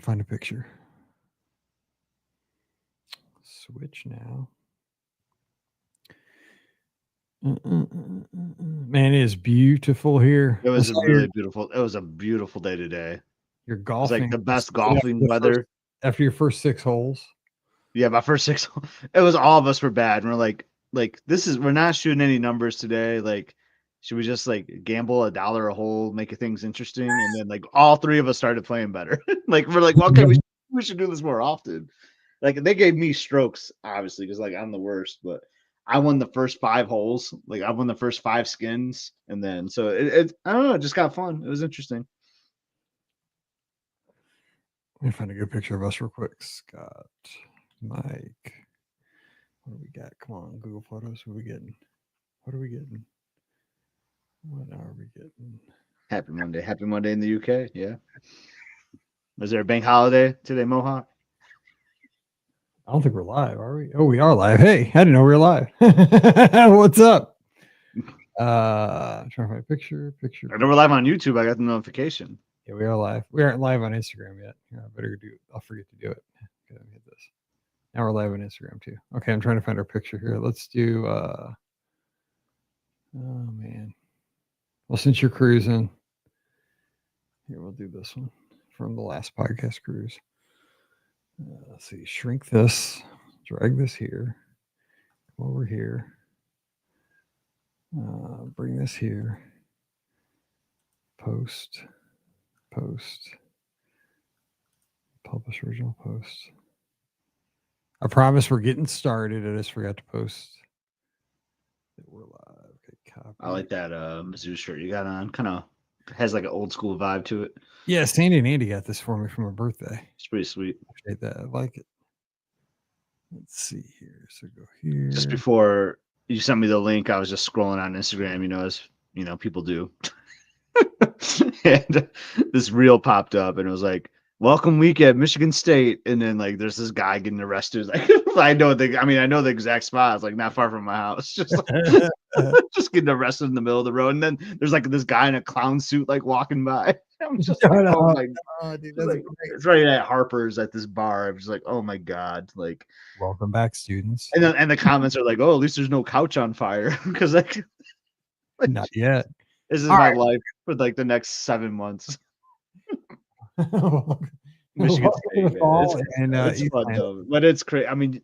Find a picture. Switch now. Man, it is beautiful here. It was a really beautiful. It was a beautiful day today. You're It was golfing. like the best golfing weather. After your first 6 holes. Yeah, my first 6. It was all of us were bad. And we're like we're not shooting any numbers today. Like, should we just like gamble $1 a hole, make things interesting? And then like all 3 of us started playing better. Like we're like, well, okay, we should do this more often. Like they gave me strokes, obviously, because like I'm the worst, but I won the first 5 holes. Like I won the first 5 skins, and then so it I don't know, it just got fun. It was interesting. Let me find a good picture of us real quick. Scott, Mike. What do we got? Come on, Google Photos. What are we getting? What are we getting? What are we getting? Happy Monday. Happy Monday in the UK. Yeah. Was there a bank holiday today, Mohawk? I don't think we're live, are we? Oh, we are live. Hey, I didn't know we were live. What's up? I'm trying to find a picture. I know we're live on YouTube. I got the notification. Yeah, we are live. We aren't live on Instagram yet. Yeah, I better do it. I'll forget to do it. Okay, let me hit this. Now we're live on Instagram too. Okay, I'm trying to find our picture here. Let's do oh man. Well, since you're cruising, here we'll do this one from the last podcast cruise. Let's see, shrink this, drag this here, come over here, bring this here, post, publish original post. I promise we're getting started. I just forgot to post that we're live. Okay, copy. I like that Mizzou shirt you got on. Kind of has like an old school vibe to it. Yeah, Sandy and Andy got this for me for my birthday. It's pretty sweet. Appreciate that. I like it. Let's see here. So go here. Just before you sent me the link, I was just scrolling on Instagram, as people do. And this reel popped up and it was like, welcome week at Michigan State. And then like there's this guy getting arrested. Like I know the exact spot. It's like not far from my house. Just just getting arrested in the middle of the road. And then there's like this guy in a clown suit like walking by. I'm just like, oh my god, dude, that's like, it's right at Harper's at this bar. I'm just like, oh my god, like welcome back, students. And the comments are like, oh, at least there's no couch on fire. Because like not yet. This is my life for like the next 7 months. Michigan State, it's fun though, but it's crazy. I mean,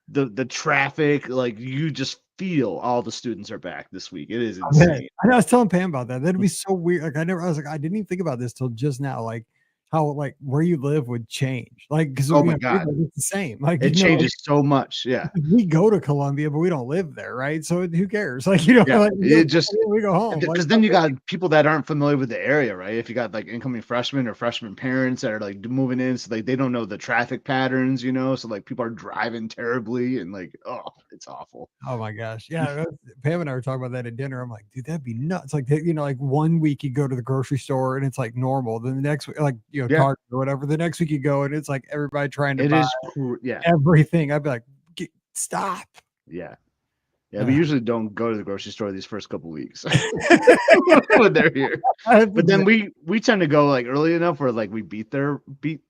the traffic, like you just feel all the students are back this week. It is insane. I was telling Pam about that. That'd be so weird. Like I didn't even think about this till just now. Like how like where you live would change. Like because oh my god, it's the same. Like it changes so much. Yeah, we go to Columbia, but we don't live there, right? So who cares? Like like, it just we go home because then you got people that aren't familiar with the area, right? If you got like incoming freshmen or freshman parents that are like moving in, so like they don't know the traffic patterns, so like people are driving terribly and like it's awful. Oh my gosh, yeah. Pam and I were talking about that at dinner. I'm like, dude, that'd be nuts. Like like 1 week you go to the grocery store and it's like normal. Then the next week, like Target or whatever. The next week you go and it's like everybody trying to buy everything. I'd be like, stop. Yeah. We usually don't go to the grocery store these first couple weeks when they're here. But then we tend to go like early enough where like we beat the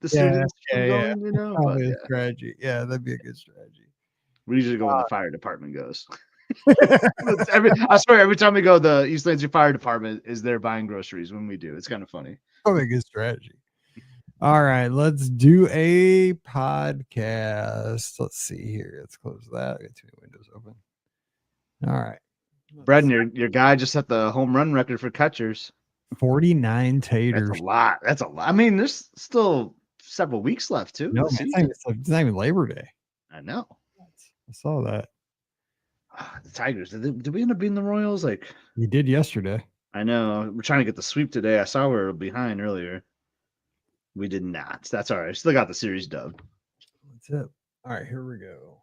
students. Going, strategy. Yeah, that'd be a good strategy. We usually go when the fire department goes. I swear, every time we go, the East Lansing Fire Department is there buying groceries when we do. It's kind of funny. Probably a good strategy. All right, let's do a podcast. Let's see here. Let's close that. I got too many windows open. All right. Brad, your guy just set the home run record for catchers. 49 taters. That's a lot. I mean, there's still several weeks left, too. No, it's not even Labor Day. I know. I saw that. The Tigers. Did we end up beating the Royals? Like you did yesterday. I know. We're trying to get the sweep today. I saw we were behind earlier. We did not. That's all right. Still got the series dub. That's it. All right, here we go.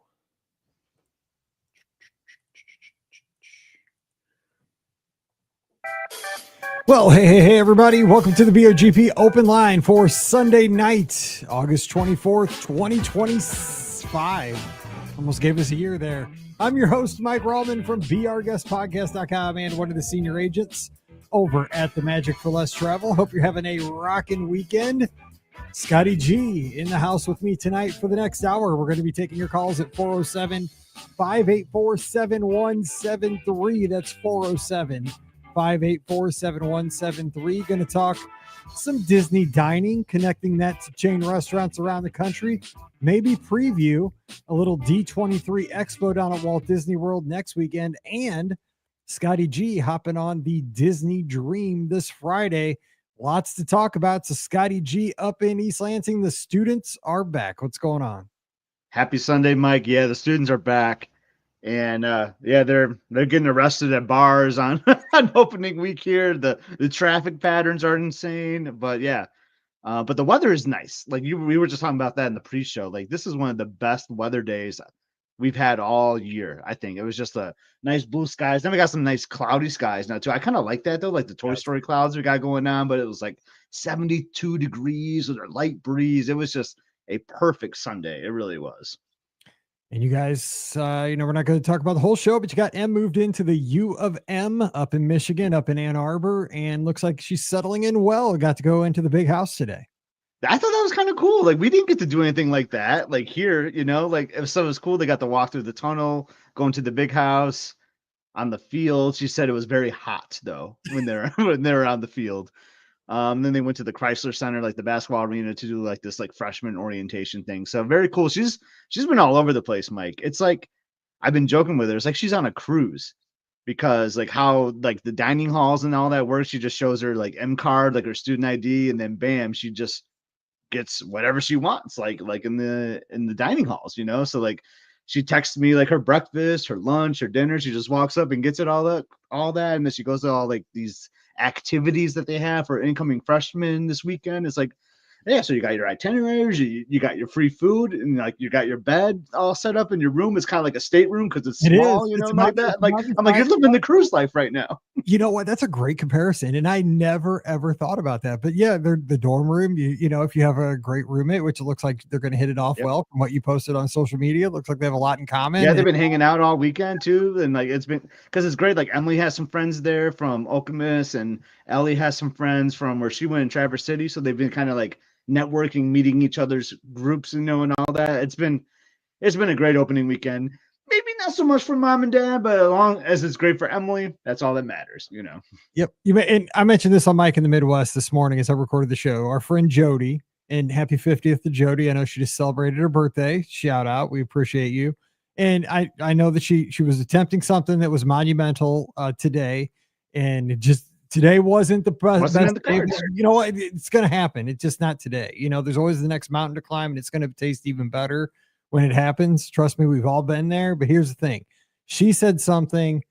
Well, hey, everybody. Welcome to the BOGP Open Line for Sunday night, August 24th, 2025. Almost gave us a year there. I'm your host, Mike Rallman from BRGuestPodcast.com and one of the senior agents over at the Magic for Less Travel. Hope you're having a rocking weekend. Scotty G in the house with me tonight for the next hour. We're going to be taking your calls at 407 584 7173. That's 407 584 7173. Going to talk some Disney dining, connecting that to chain restaurants around the country. Maybe preview a little D23 Expo down at Walt Disney World next weekend. And Scotty G hopping on the Disney Dream this Friday. Lots to talk about. So Scotty G up in East Lansing. The students are back. What's going on? Happy Sunday, Mike. Yeah, the students are back. And yeah, they're getting arrested at bars on, on opening week here. The traffic patterns are insane. But yeah. But the weather is nice. Like we were just talking about that in the pre-show. Like this is one of the best weather days we've had all year. I think it was just a nice blue skies. Then we got some nice cloudy skies now too. I kind of like that though, like the Toy Story clouds we got going on. But it was like 72 degrees with a light breeze. It was just a perfect Sunday. It really was. And you guys, we're not going to talk about the whole show, but you got M moved into the U of M up in Michigan, up in Ann Arbor, and looks like she's settling in well. Got to go into the big house today. I thought that was kind of cool. Like we didn't get to do anything like that. Like here, like if so, it was cool. They got to walk through the tunnel, going to the big house on the field. She said it was very hot though when they're when they're on the field. Then they went to the Chrysler Center, like the basketball arena, to do like this like freshman orientation thing. So very cool. She's been all over the place, Mike. It's like I've been joking with her. It's like she's on a cruise because like how like the dining halls and all that works. She just shows her like M card, like her student ID, and then bam, she just gets whatever she wants, like in the dining halls, So like she texts me like her breakfast, her lunch, her dinner. She just walks up and gets it all that, and then she goes to all like these activities that they have for incoming freshmen this weekend. It's like, yeah, so you got your itineraries, you got your free food, and like you got your bed all set up in your room. It's kind of like a stateroom because it's small, like that. Like I'm like, you're living the cruise life right now. You know what? That's a great comparison, and I never ever thought about that. But yeah, the dorm room. If you have a great roommate, which it looks like they're going to hit it off well from what you posted on social media, it looks like they have a lot in common. Yeah, they've been hanging out all weekend too, and like it's been because it's great. Like Emily has some friends there from Okemos, and Ellie has some friends from where she went in Traverse City, so they've been kind of like networking, meeting each other's groups, and all that. It's been a great opening weekend. Maybe not so much for mom and dad, but as long as it's great for Emily, that's all that matters, Yep. And I mentioned this on Mike in the Midwest this morning as I recorded the show. Our friend Jody, and happy 50th to Jody. I know she just celebrated her birthday. Shout out. We appreciate you. And I know that she was attempting something that was monumental today, and today wasn't the best day. You know what? It's going to happen. It's just not today. There's always the next mountain to climb, and it's going to taste even better when it happens. Trust me, we've all been there. But here's the thing. She said something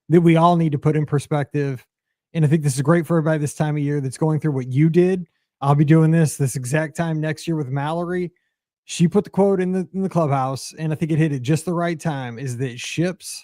that we all need to put in perspective. And I think this is great for everybody this time of year that's going through what you did. I'll be doing this exact time next year with Mallory. She put the quote in the clubhouse, and I think it hit at just the right time, is that ships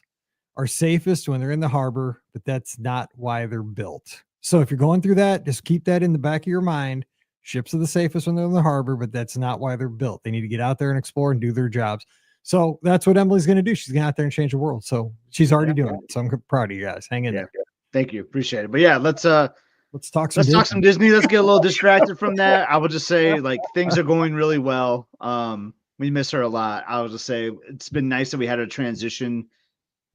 are safest when they're in the harbor, but that's not why they're built. So if you're going through that, just keep that in the back of your mind. Ships are the safest when they're in the harbor, but that's not why they're built. They need to get out there and explore and do their jobs. So that's what Emily's going to do. She's going to out there and change the world. So she's already doing it. So I'm proud of you guys. Hang in there. Thank you. Appreciate it. But yeah, let's talk some Disney. Let's get a little distracted from that. I would just say like things are going really well. We miss her a lot. I would just say it's been nice that we had a transition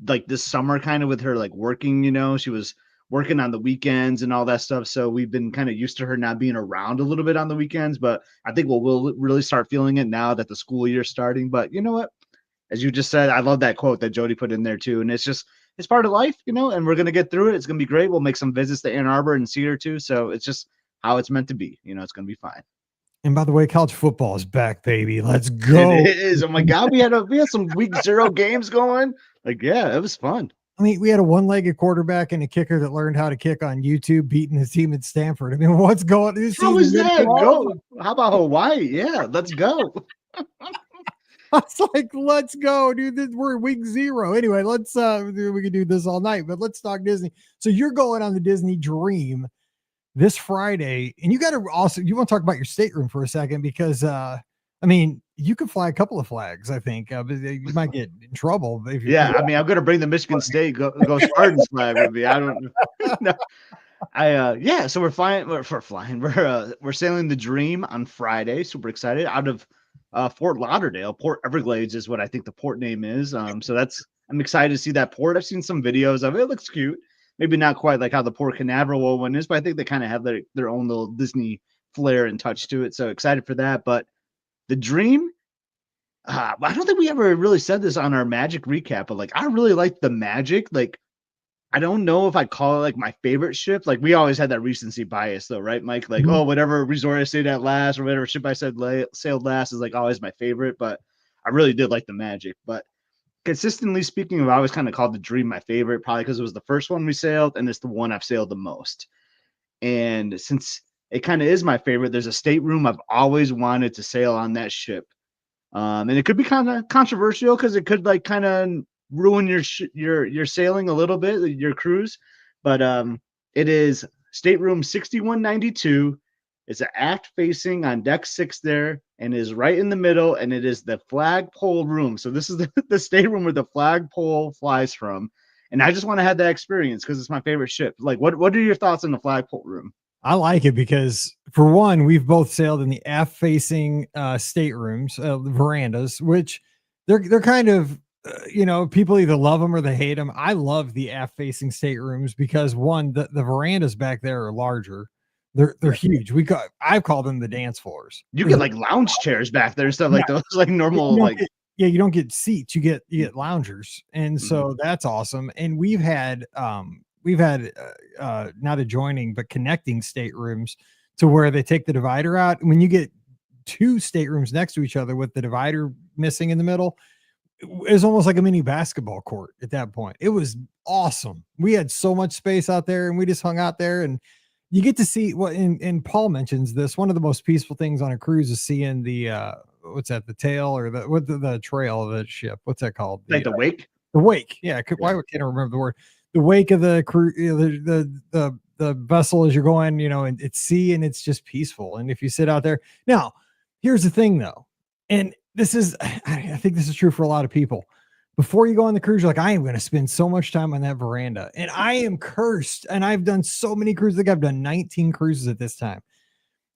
like this summer kind of with her like working, she was working on the weekends and all that stuff. So we've been kind of used to her not being around a little bit on the weekends, but I think we'll really start feeling it now that the school year's starting. But you know what? As you just said, I love that quote that Jody put in there too. And it's part of life, and we're going to get through it. It's going to be great. We'll make some visits to Ann Arbor and see her too. So it's just how it's meant to be. It's going to be fine. And by the way, college football is back, baby. Let's go. It is. Oh my God. We had some week 0 games going. Like, yeah, it was fun. I mean, we had a one-legged quarterback and a kicker that learned how to kick on YouTube, beating his team at Stanford. I mean, what's going on? How is that? Go. How about Hawaii? Yeah, let's go. I was like, let's go, dude. We're week 0. Anyway, let's we could do this all night, but let's talk Disney. So you're going on the Disney Dream this Friday, and you want to talk about your stateroom for a second, because I mean, you could fly a couple of flags, I think. But you might get in trouble. I mean, I'm going to bring the Michigan State Go Spartans flag with me. I don't know. Yeah, so we're flying. We're flying. We're sailing the Dream on Friday. Super excited out of Fort Lauderdale. Port Everglades is what I think the port name is. So that's I'm excited to see that port. I've seen some videos of it. It looks cute. Maybe not quite like how the Port Canaveral one is, but I think they kind of have their own little Disney flair and touch to it. So excited for that. But the Dream, I don't think we ever really said this on our Magic recap, but like I really like the Magic. Like I don't know if I call it like my favorite ship. Like we always had that recency bias, though, right, Mike? Like, Mhm. oh, whatever resort I stayed at last, or whatever ship I sailed last is like always my favorite. But I really did like the Magic. But consistently speaking, I've always kind of called the Dream my favorite, probably because it was the first one we sailed, and it's the one I've sailed the most. And since it kind of is my favorite, there's a stateroom I've always wanted to sail on that ship. And it could be kind of controversial because it could like kind of ruin your sailing a little bit, your cruise. But it is stateroom 6192. It's an aft facing on deck 6 there, and is right in the middle, and it is the flagpole room. So this is the stateroom where the flagpole flies from. And I just want to have that experience because it's my favorite ship. Like, what are your thoughts on the flagpole room? I like it because, for one, we've both sailed in the aft facing staterooms, verandas, which they're kind of people either love them or they hate them. I love the aft facing staterooms because, one, the verandas back there are larger. They're Yeah. huge. I've called them the dance floors. You get like lounge chairs back there and stuff Yeah, like those, like you normal, don't like get you don't get seats, you get loungers, and mhm. so that's awesome. And we've had not adjoining but connecting staterooms to where they take the divider out. When you get two staterooms next to each other with the divider missing in the middle, it's almost like a mini basketball court at that point. It was awesome. We had so much space out there, and we just hung out there, and you get to see what. And Paul mentions this. One of the most peaceful things on a cruise is seeing the what's that? The tail or the trail of the ship? What's that called? Like the wake. The wake. Yeah. Yeah. Why can't I remember the word? The wake of the crew. The vessel as you're going. And it's sea, and it's just peaceful. And if you sit out there now, here's the thing though, and this is, I think this is true for a lot of people. Before you go on the cruise, you're like, I am going to spend so much time on that veranda. And I am cursed. And I've done so many cruises. I think I've done 19 cruises at this time.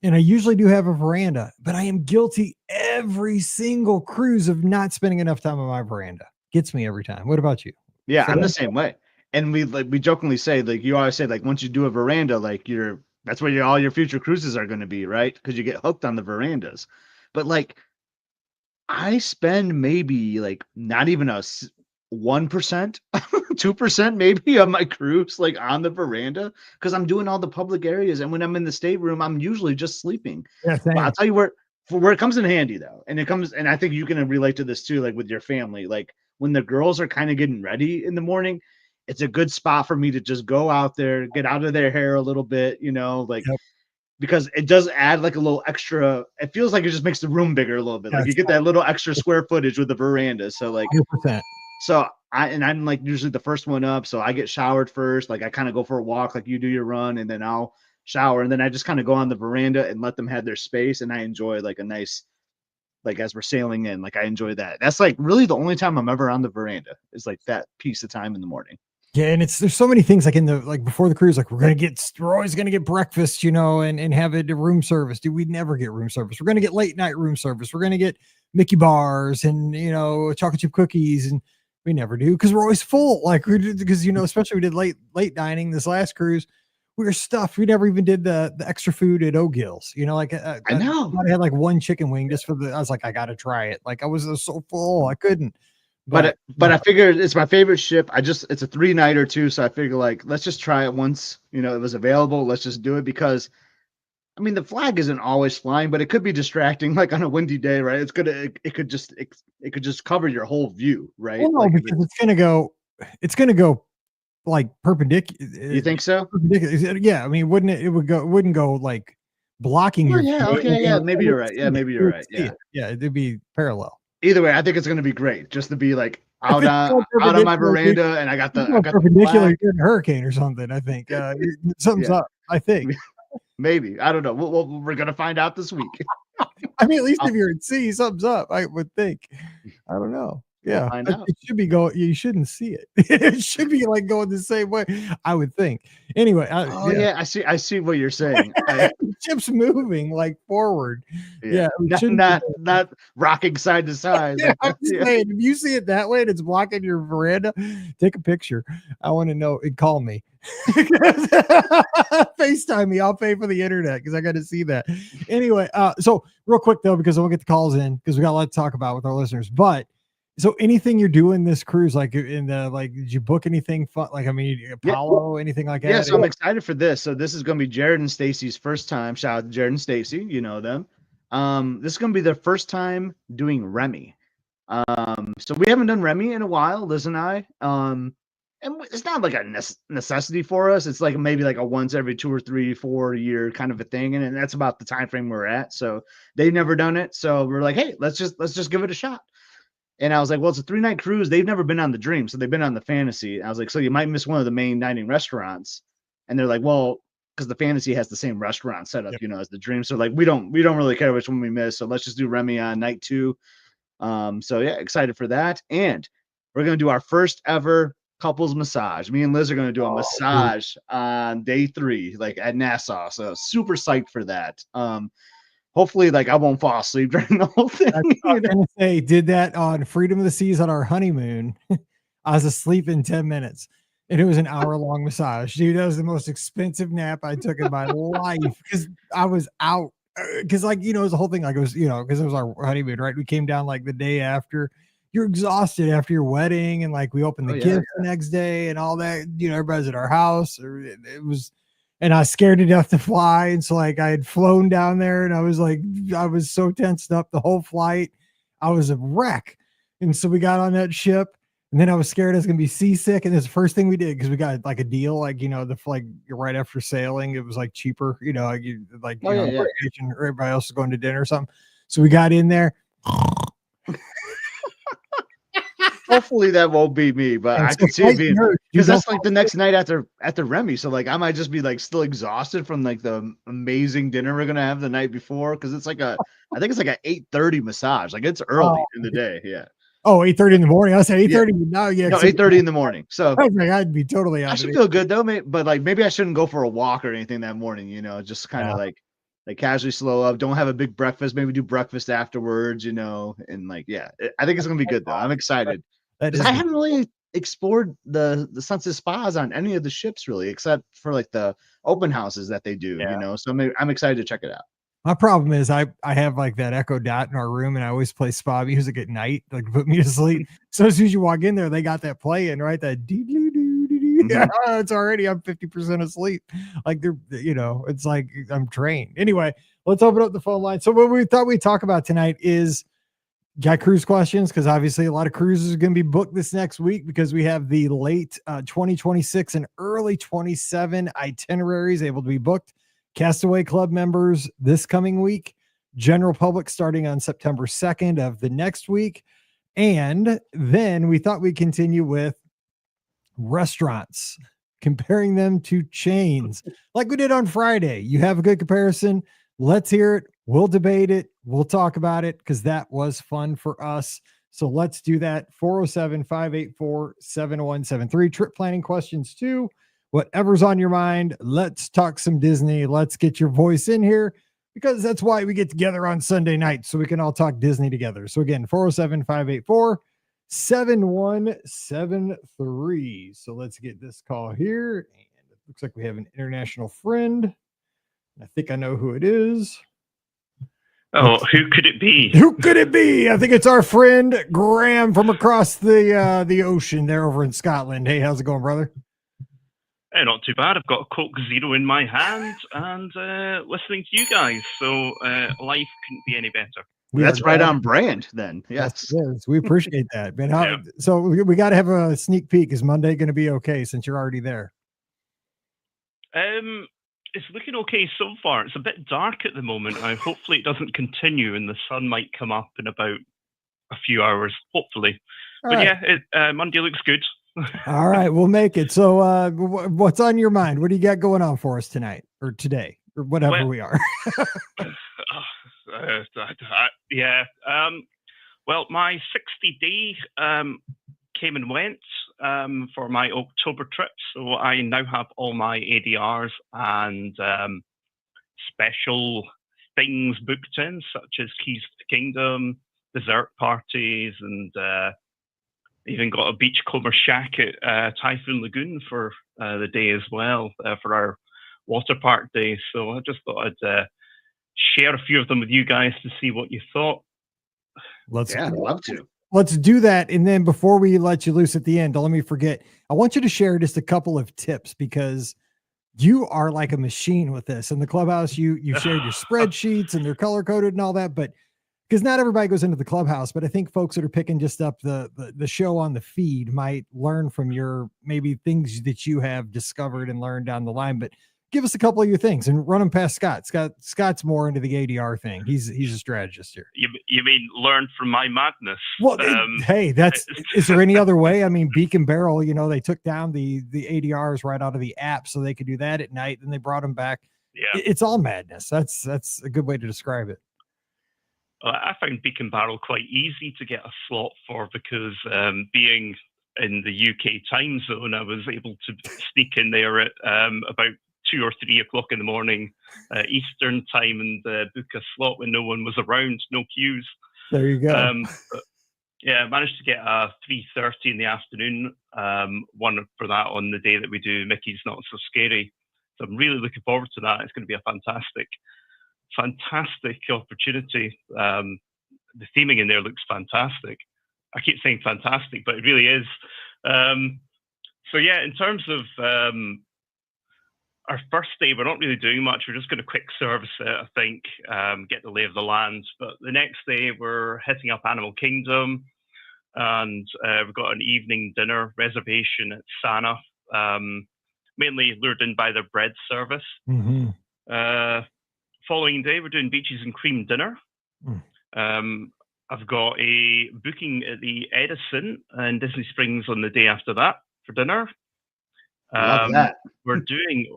And I usually do have a veranda, but I am guilty every single cruise of not spending enough time on my veranda. Gets me every time. What about you? Yeah, I'm the Same? same way. And we jokingly say, like you always say, like once you do a veranda, like that's where all your future cruises are going to be, right? Because you get hooked on the verandas. But like I spend maybe like not even 1%, 2% maybe of my cruise like on the veranda because I'm doing all the public areas. And when I'm in the stateroom, I'm usually just sleeping. Yeah, But I'll same. tell you where it comes in handy though. And I think you can relate to this too, like with your family. Like when the girls are kind of getting ready in the morning, it's a good spot for me to just go out there, get out of their hair a little bit, like Yep. because it does add like a little extra. It feels like it just makes the room bigger a little bit. Yeah, Like you it's get that little extra square footage with the veranda. So like 100%. I'm like usually the first one up, so I get showered first. Like I kind of go for a walk, like you do your run, and then I'll shower, and then I just kind of go on the veranda and let them have their space, and I enjoy like a nice, like as we're sailing in, like I enjoy that. That's like really the only time I'm ever on the veranda is like that piece of time in the morning. Yeah, and there's so many things like before the cruise, like we're always gonna get breakfast, and have it room service. Dude, we never get room service. We're gonna get late night room service. We're gonna get Mickey bars and chocolate chip cookies, and we never do because we're always full. Like because especially we did late dining this last cruise. We were stuffed. We never even did the extra food at O'Gill's. Like I know. I had like one chicken wing just for I was like, I gotta try it. Like I was so full, I couldn't. But But I figured it's my favorite ship. It's a 3 night or two, so I figure like let's just try it once. It was available. Let's just do it because I mean the flag isn't always flying, but it could be distracting. Like on a windy day, right? It could just cover your whole view, right? well, no, Like because it's gonna go like you think so? perpendicular. Yeah, I mean, it wouldn't go like blocking Oh your yeah, view. okay, yeah, maybe you're right. Yeah, maybe You you're would right. see Yeah. it. Yeah, it'd be parallel. Either way, I think it's gonna be great just to be like If it's going out on my perpendicular, dude, veranda and if it's I going got the perpendicular, flag. you're in a hurricane or something. I think something's Yeah, up. I think. maybe. I don't know. We're gonna find out this week. I mean, at least I'll, if you're at sea, something's up. I would think. I don't know. We'll Yeah, find out. it should be going. You shouldn't see it. It should be like going the same way, I would think. Anyway, Oh yeah, yeah, I see what you're saying. the ship's moving like forward. Yeah, Yeah, it not shouldn't be not not rocking side to side yeah, like I'm that. just Yeah. saying, if you see it that way and it's blocking your veranda, take a picture. I want to know and call me. FaceTime me. I'll pay for the internet because I got to see that. Anyway, so real quick though, because we'll get the calls in because we got a lot to talk about with our listeners. But so anything you're doing this cruise, like in the did you book anything fun? Like, I mean, Yeah. Apollo, anything like Yeah, that? so I'm excited for this. So this is gonna be Jared and Stacy's first time. Shout out to Jared and Stacy, you know them. This is gonna be their first time doing Remy. So we haven't done Remy in a while, Liz and I. And it's not like a necessity for us. It's like maybe like a once every 2 or 3, 4 year kind of a thing, and that's about the time frame we're at. So they've never done it, so we're like, hey, let's just give it a shot. And I was like, well, it's a 3-night cruise. They've never been on the Dream, so they've been on the Fantasy. I was like, so you might miss one of the main dining restaurants. And they're like, well, because the Fantasy has the same restaurant setup, Yep. you know, as the Dream. So like, we don't really care which one we miss. So let's just do Remy on night 2. So yeah, excited for that. And we're gonna do our first ever couples massage. Me and Liz are gonna do a massage on day 3, like at Nassau. So super psyched for that. Hopefully, like I won't fall asleep during the whole thing. I You was know? gonna say, did that on Freedom of the Seas on our honeymoon. I was asleep in 10 minutes and it was an hour-long massage. Dude, that was the most expensive nap I took in my life because I was out. Because, like, it was the whole thing, like, it was, because it was our honeymoon, right? We came down like the day after. You're exhausted after your wedding, and like we opened the gifts the next day and all that. Everybody's at our house. It was, and I was scared to death to fly. And so, like, I had flown down there and I was so tensed up the whole flight. I was a wreck. And so we got on that ship. And then I was scared I was gonna be seasick, and it's the first thing we did because we got like a deal, like the like right after sailing, it was like cheaper, everybody else is going to dinner or something. So we got in there. Hopefully that won't be me, but I can see it being because that's like the next night after Remy. So like I might just be like still exhausted from like the amazing dinner we're gonna have the night before because it's like I think it's like a 8:30 massage. Like it's early in the day. Yeah. Oh, 8:30 in the morning. I said 8:30. No, yeah. No, 8:30 in the morning. So I'd be totally out. I should feel good though, but like maybe I shouldn't go for a walk or anything that morning. Just kind of like casually slow up. Don't have a big breakfast. Maybe do breakfast afterwards. And like I think it's gonna be good though. I'm excited. I haven't really explored the Sunset Spas on any of the ships really, except for like the open houses that they do. So I'm excited to check it out. My problem is I have like that Echo Dot in our room, and I always play spa music at night, like put me to sleep. So as soon as you walk in there, they got that playing, right? That it's already I'm 50% asleep. Like they're it's like I'm trained. Anyway, let's open up the phone line. So what we thought we'd talk about tonight is got cruise questions, because obviously a lot of cruises are going to be booked this next week because we have the late 2026 and early 27 itineraries able to be booked. Castaway Club members this coming week, general public starting on September 2nd of the next week. And then we thought we'd continue with restaurants, comparing them to chains like we did on Friday. You have a good comparison. Let's hear it. We'll debate it. We'll talk about it because that was fun for us. So let's do that. 407-584-7173. Trip planning questions too. Whatever's on your mind. Let's talk some Disney. Let's get your voice in here because that's why we get together on Sunday night so we can all talk Disney together. So again, 407-584-7173. So let's get this call here. And it looks like we have an international friend. I think I know who it is. Oh, who could it be? Who could it be? I think it's our friend Graham from across the ocean there over in Scotland. Hey, how's it going, brother? Hey, not too bad. I've got a Coke Zero in my hand and listening to you guys. So life couldn't be any better. That's right on brand then. Yes. We appreciate that, man. So we got to have a sneak peek. Is Monday going to be okay since you're already there? It's looking okay so far. It's a bit dark at the moment. Hopefully it doesn't continue and the sun might come up in about a few hours, hopefully. Monday looks good. All right, we'll make it. So what's on your mind? What do you got going on for us tonight or today or whatever we are? Well, my 60-day came and went for my October trip, so I now have all my ADRs and special things booked in, such as Keys to the Kingdom, dessert parties, and even got a beachcomber shack at Typhoon Lagoon for the day as well, for our water park day. So I just thought I'd share a few of them with you guys to see what you thought. I'd love to. Let's do that. And then before we let you loose at the end, don't let me forget, I want you to share just a couple of tips, because you are like a machine with this. In the clubhouse, you shared your spreadsheets and they're color coded and all that, but because not everybody goes into the clubhouse, but I think folks that are picking just up the show on the feed might learn from your maybe things that you have discovered and learned down the line. But give us a couple of your things and run them past Scott. Scott's more into the ADR thing. He's a strategist here. You mean learn from my madness? Well, hey, is there any other way? I mean, Beacon Barrel, they took down the ADRs right out of the app so they could do that at night, and they brought them back. Yeah, it's all madness. That's a good way to describe it. I found Beacon Barrel quite easy to get a slot for, because being in the UK time zone, I was able to sneak in there at about 2 or 3 o'clock in the morning Eastern time and book a slot when no one was around, no queues. There you go. I managed to get a 3:30 in the afternoon one for that on the day that we do Mickey's Not So Scary. So I'm really looking forward to that. It's going to be a fantastic opportunity. The theming in there looks fantastic. I keep saying fantastic, but it really is. So yeah, in terms of our first day, we're not really doing much. We're just going to quick service it, I think, get the lay of the land. But the next day, we're hitting up Animal Kingdom, and we've got an evening dinner reservation at Sana, mainly lured in by their bread service. Mm-hmm. Following day, we're doing beaches and cream dinner. I've got a booking at the Edison in Disney Springs on the day after that for dinner. Love that. We're doing.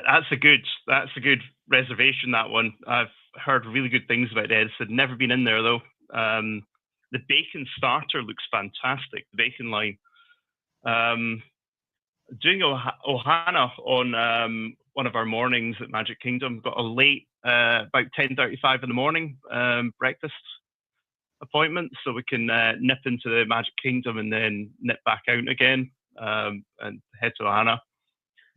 That's a good reservation. That one, I've heard really good things about Edison. Never been in there though. The bacon starter looks fantastic. The bacon line. Doing Ohana on one of our mornings at Magic Kingdom. Got a late, about 10:35 in the morning, breakfast appointment, so we can nip into the Magic Kingdom and then nip back out again and head to Ohana.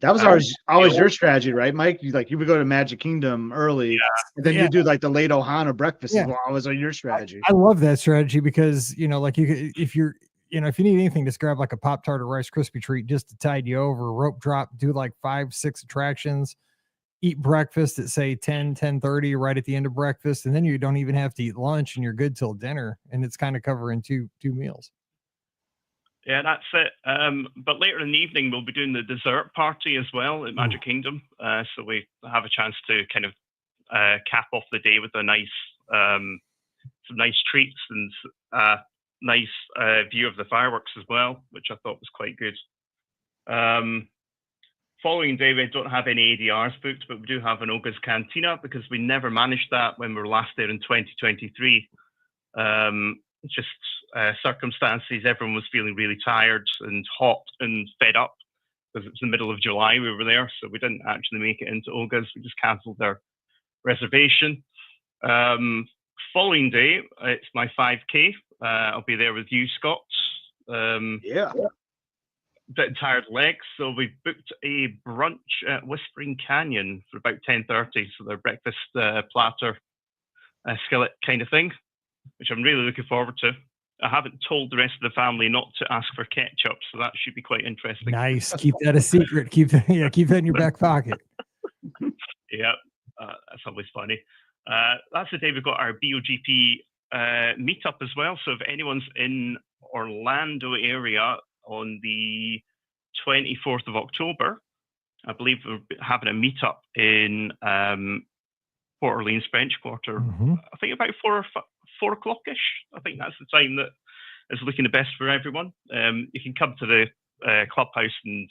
That was always your strategy, right, Mike? You would go to Magic Kingdom early, and then you do like the late Ohana breakfast. Yeah. Was your strategy. I love that strategy because if you need anything, just grab like a Pop-Tart or Rice Krispie treat just to tide you over. Rope drop, do like 5-6 attractions, eat breakfast at say 10:30 right at the end of breakfast, and then you don't even have to eat lunch, and you're good till dinner, and it's kind of covering two meals. Yeah, that's it. But later in the evening, we'll be doing the dessert party as well at Magic Kingdom. So we have a chance to kind of cap off the day with a nice, some nice treats and nice view of the fireworks as well, which I thought was quite good. Following day, we don't have any ADRs booked, but we do have an Oga's Cantina because we never managed that when we were last there in 2023. It's just circumstances. Everyone was feeling really tired and hot and fed up because it's the middle of July we were there, so we didn't actually make it into Oga's. We just cancelled our reservation. Following day, it's my 5K. I'll be there with you, Scott. Bit tired legs, so we booked a brunch at Whispering Canyon for about 10:30. So their breakfast platter skillet kind of thing, which I'm really looking forward to. I haven't told the rest of the family not to ask for ketchup, so that should be quite interesting. Nice. Keep that a secret. Keep that in your back pocket. Yeah, that's always funny. That's the day we've got our BOGP meetup as well. So if anyone's in Orlando area on the 24th of October, I believe we're having a meetup in Port Orleans French Quarter. I think about 4 o'clock-ish. I think that's the time that is looking the best for everyone. You can come to the clubhouse and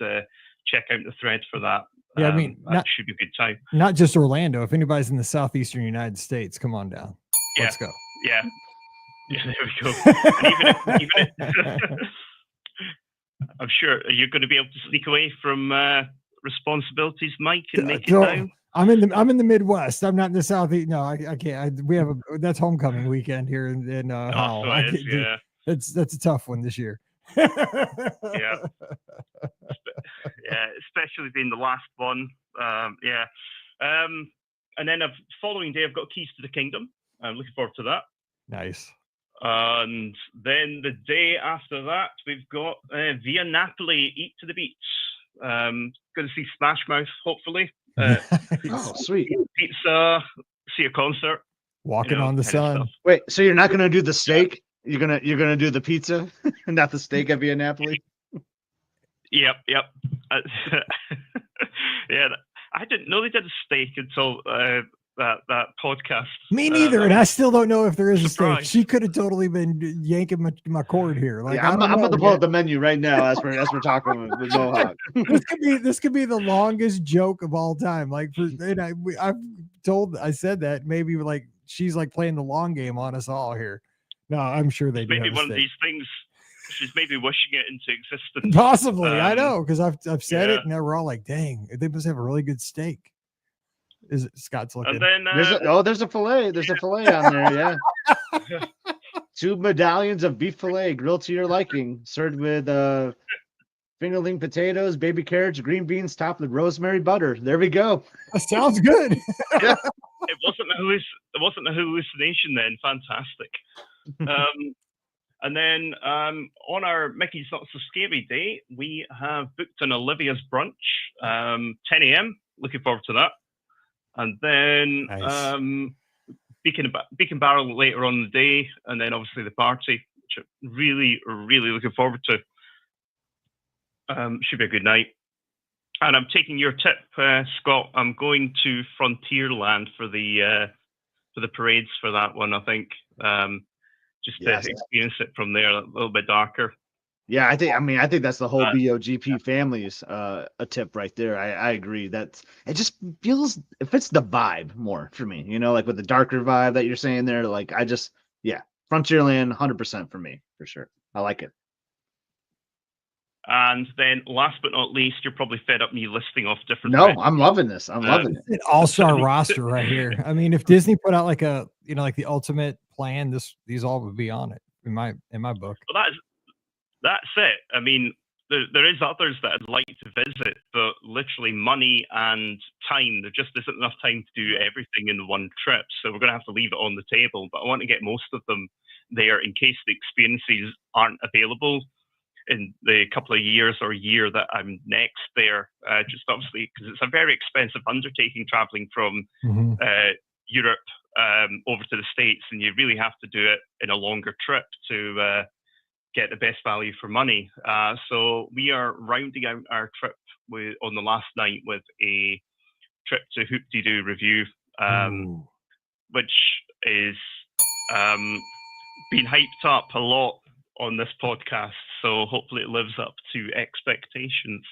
check out the thread for that. Yeah, I mean, that should be a good time. Not just Orlando. If anybody's in the southeastern United States, come on down. Let's go. Yeah. Yeah, there we go. And I'm sure you're going to be able to sneak away from responsibilities, Mike, and make it down. I'm in the Midwest. I'm not in the Southeast. No, I can't. We have that's homecoming weekend here in Howell. So it is, yeah. That's a tough one this year. Yeah, especially being the last one. Yeah, and then following day, I've got Keys to the Kingdom. I'm looking forward to that. Nice. And then the day after that, we've got Via Napoli, Eat to the Beach. Going to see Smash Mouth, hopefully. Oh, sweet. Pizza, see a concert. Walking on the sun. Wait, so you're not going to do the steak? You're gonna do the pizza, not the steak at Via Napoli? Yep. Yeah, I didn't know they did a steak until that podcast. Me neither, and I still don't know if there is a steak. She could have totally been yanking my cord here. Like, I'm about to pull up the menu right now as we're talking with Mohawk. This could be the longest joke of all time. Like, I said that maybe like she's like playing the long game on us all here. No, I'm sure they do. Maybe one of these things. She's maybe wishing it into existence. Possibly, I know, because I've said it, and we're all like, "Dang, they must have a really good steak." Is it Scott's looking? And then there's a fillet. There's a fillet on there. Yeah, 2 medallions of beef fillet grilled to your liking, served with fingerling potatoes, baby carrots, green beans, topped with rosemary butter. There we go. That sounds good. Yeah. It wasn't a hallucination then. Fantastic. And then on our Mickey's Not So Scary Day, we have booked an Olivia's brunch, 10 a.m. Looking forward to that. And then Beacon Barrel later on in the day, and then obviously the party, which I'm really, really looking forward to. Should be a good night. And I'm taking your tip, Scott. I'm going to Frontierland for the parades for that one, I think. Just to experience it from there, a little bit darker. Yeah, I think that's the whole BOGP family's a tip right there. I agree. It just feels, it fits the vibe more for me, like with the darker vibe that you're saying there. Like Frontierland, 100% for me, for sure. I like it. And then last but not least, you're probably fed up me listing off different. No, I'm loving this. I'm loving it. An all-star roster right here. I mean, if Disney put out like a, like the ultimate plan, these all would be on it in my book. Well, that's it. I mean, there is others that I'd like to visit, but literally money and time, there just isn't enough time to do everything in one trip. So we're going to have to leave it on the table. But I want to get most of them there in case the experiences aren't available in the couple of years or year that I'm next there. Just obviously because it's a very expensive undertaking traveling from Europe over to the States, and you really have to do it in a longer trip to get the best value for money. So we are rounding out our trip on the last night with a trip to Hoop-Dee-Doo Review, which is being hyped up a lot on this podcast. So hopefully it lives up to expectations.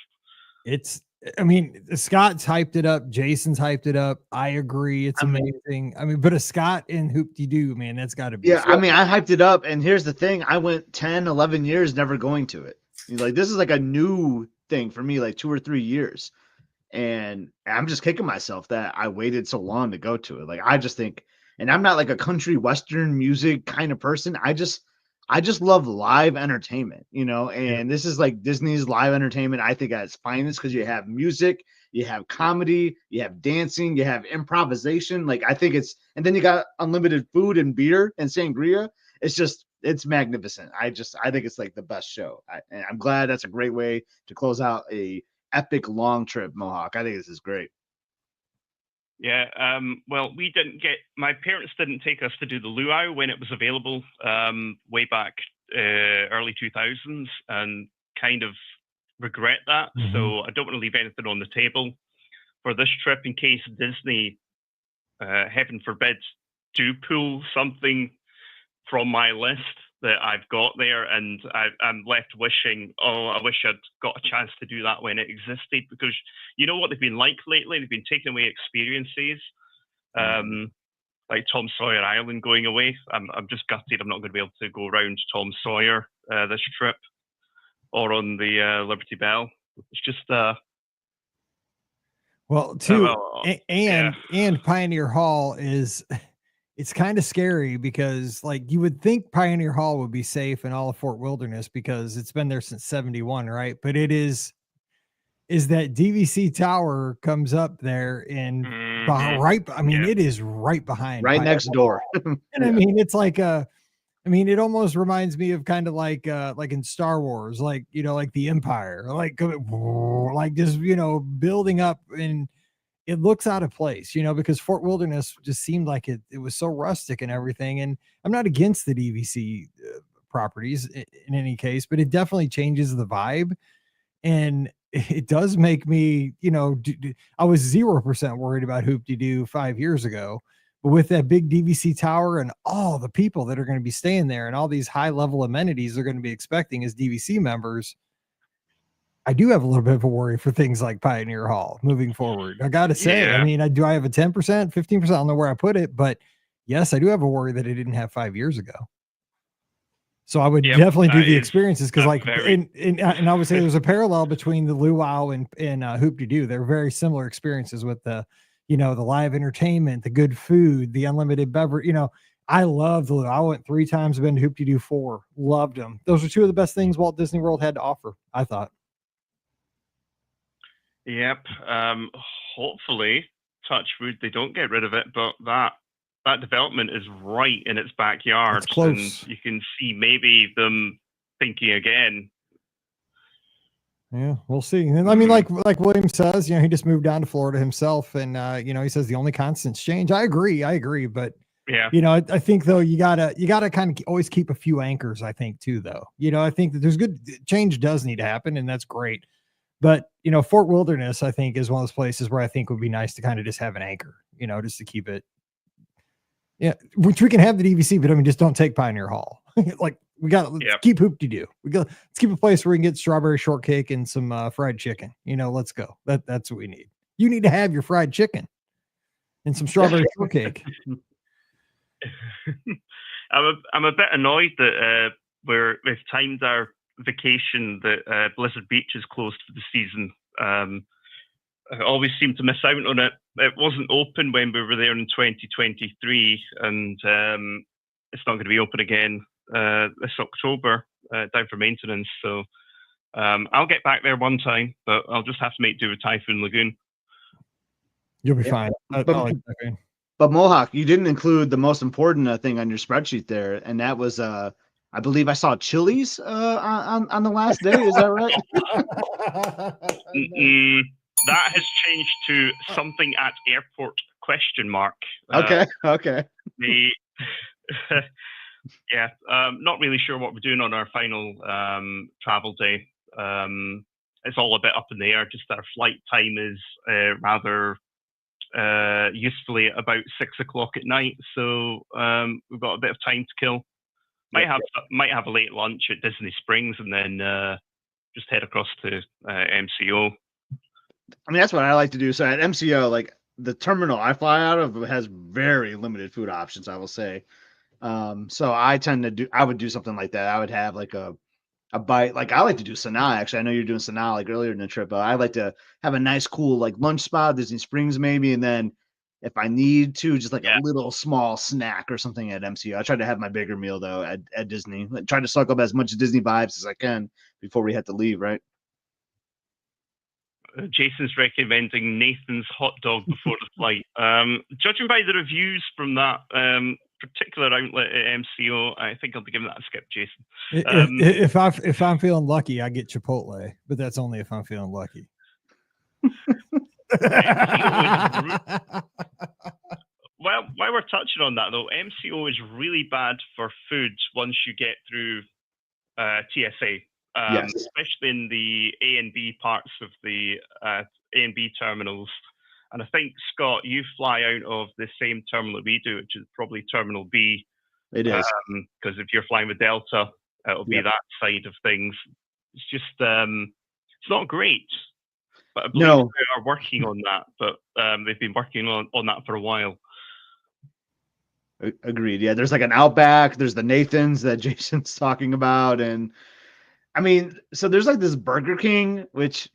Scott's hyped it up. Jason's hyped it up. I agree. It's amazing. But a Scott in Hoop-Dee-Doo, man, that's got to be. Yeah, I hyped it up. And here's the thing. I went 10, 11 years never going to it. Like, this is like a new thing for me, like 2 or 3 years. And I'm just kicking myself that I waited so long to go to it. Like, I just think, and I'm not like a country Western music kind of person. I just love live entertainment, and this is like Disney's live entertainment, I think, at its finest, because you have music, you have comedy, you have dancing, you have improvisation. Like, I think and then you got unlimited food and beer and sangria. It's magnificent. I think it's like the best show. And I'm glad that's a great way to close out a epic long trip, Mohawk. I think this is great. Yeah, well, my parents didn't take us to do the luau when it was available way back early 2000s, and kind of regret that. So I don't want to leave anything on the table for this trip in case Disney, heaven forbid, do pull something from my list that I've got there, and I'm left wishing, I wish I'd got a chance to do that when it existed, because you know what they've been like lately? They've been taking away experiences. like Tom Sawyer Island going away. I'm just gutted. I'm not going to be able to go around Tom Sawyer this trip, or on the Liberty Bell. It's just Well, and Pioneer Hall is, it's kind of scary because like you would think Pioneer Hall would be safe in all of Fort Wilderness because it's been there since 71, right? But it is that DVC tower comes up there and it is right behind, right next door. And I mean, it's like it almost reminds me of kind of like in Star Wars, like, like the Empire, like just, building up, and it looks out of place, because Fort Wilderness just seemed like it was so rustic and everything. And I'm not against the DVC properties in any case, but it definitely changes the vibe. And it does make me, I was 0% worried about Hoop-de-Doo 5 years ago, but with that big DVC tower and all the people that are going to be staying there and all these high level amenities they're going to be expecting as DVC members, I do have a little bit of a worry for things like Pioneer Hall moving forward. I got to say, I mean, I have a 10%, 15%, I don't know where I put it, but yes, I do have a worry that I didn't have 5 years ago. So I would definitely do the experiences because, like, and I would say there's a parallel between the Luau and Hoop-de-Doo. They're very similar experiences with the, the live entertainment, the good food, the unlimited beverage. I love the Luau. I went 3 times. I've been to Hoop-de-Doo 4. Loved them. Those are 2 of the best things Walt Disney World had to offer, I thought. Yep. Hopefully, touch wood, they don't get rid of it, but that development is right in its backyard. It's close. And you can see maybe them thinking again. Yeah, we'll see. And I mean, like William says, he just moved down to Florida himself, and he says the only constant's change. I agree, but I think though you gotta kind of always keep a few anchors. I think too, though. I think that there's good change does need to happen, and that's great. But Fort Wilderness, I think, is one of those places where I think would be nice to kind of just have an anchor, just to keep it. Yeah, which we can have the DVC, but I mean, just don't take Pioneer Hall. Like let's keep Hoop-de-Doo. Let's keep a place where we can get strawberry shortcake and some fried chicken. Let's go. That's what we need. You need to have your fried chicken and some strawberry shortcake. I'm a bit annoyed that we've timed our vacation that Blizzard Beach is closed for the season. I always seem to miss out on it. It wasn't open when we were there in 2023, and it's not going to be open again this October, down for maintenance. So I'll get back there one time, but I'll just have to make do with Typhoon Lagoon. You'll be fine. But Mohawk, you didn't include the most important thing on your spreadsheet there, and that was I believe I saw Chili's on the last day. Is that right? That has changed to something at airport ? Okay. Not really sure what we're doing on our final travel day. It's all a bit up in the air. Just our flight time is rather usefully about 6 o'clock at night, so we've got a bit of time to kill. Might have a late lunch at Disney Springs and then just head across to MCO. I mean, that's what I like to do. So at MCO, like the terminal I fly out of has very limited food options, I will say. So I would do something like that. I would have like a bite. Like I like to do Sanaa, actually. I know you're doing Sanaa like earlier in the trip, but I like to have a nice, cool like lunch spot, Disney Springs maybe, and then if I need to, just like a little small snack or something at MCO. I try to have my bigger meal though at Disney. I try to suck up as much Disney vibes as I can before we have to leave, right? Jason's recommending Nathan's hot dog before the flight. Judging by the reviews from that particular outlet at MCO, I think I'll be giving that a skip, Jason. If I'm feeling lucky, I get Chipotle, but that's only if I'm feeling lucky. Well, while we're touching on that though, MCO is really bad for food once you get through TSA. Especially in the A and B parts of the A and B terminals. And I think, Scott, you fly out of the same terminal that we do, which is probably Terminal B. It is. Because if you're flying with Delta, it'll be that side of things. It's just, it's not great. But I believe they are working on that. But they've been working on that for a while. Agreed. Yeah, there's like an Outback. There's the Nathans that Jason's talking about, and I mean, so there's like this Burger King, which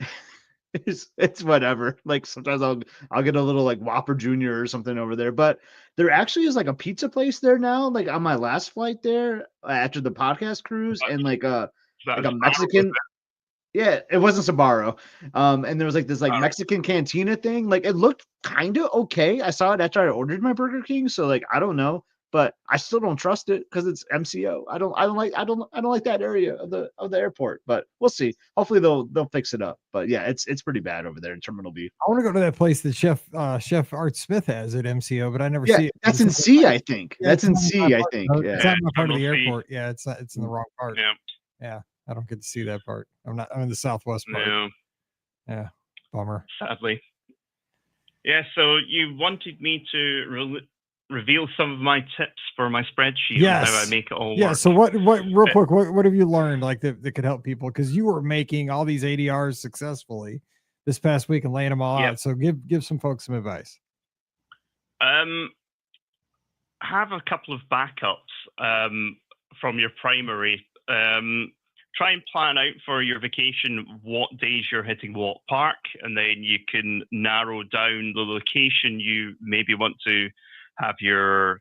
it's whatever. Like sometimes I'll get a little like Whopper Junior or something over there, but there actually is like a pizza place there now. Like on my last flight there after the podcast cruise, and like a Mexican. Yeah, it wasn't Sabaro. And there was like this like Mexican cantina thing. Like it looked kind of okay. I saw it after I ordered my Burger King, so like I don't know, but I still don't trust it because it's MCO. I don't like that area of the airport. But we'll see. Hopefully they'll fix it up. But yeah, it's pretty bad over there in Terminal B. I want to go to that place that Chef Art Smith has at MCO, but I never see it. That's in C, I think. Yeah, that's in C, I think. Yeah. It's not my part of the airport. Yeah, it's in the wrong part. Yeah. Yeah. I don't get to see that part. I'm in the southwest part. No. Yeah. Bummer. Sadly. Yeah, so you wanted me to reveal some of my tips for my spreadsheet and how I make it all work. Yeah, so what real quick, what have you learned like that could help people? Because you were making all these ADRs successfully this past week and laying them all out. So give some folks some advice. Have a couple of backups from your primary. Try and plan out for your vacation what days you're hitting what park, and then you can narrow down the location you maybe want to have your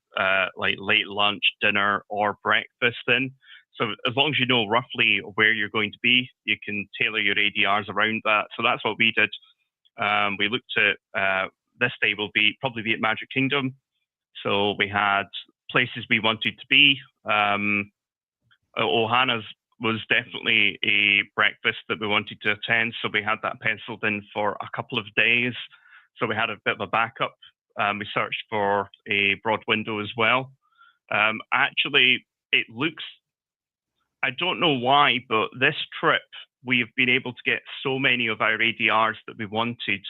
like late lunch, dinner, or breakfast in. So as long as you know roughly where you're going to be, you can tailor your ADRs around that. So that's what we did. We looked at this day will probably be at Magic Kingdom. So we had places we wanted to be. Ohana's was definitely a breakfast that we wanted to attend, so we had that penciled in for a couple of days. So we had a bit of a backup. We searched for a broad window as well. Actually, it looks, I don't know why, but this trip, we've been able to get so many of our ADRs that we wanted.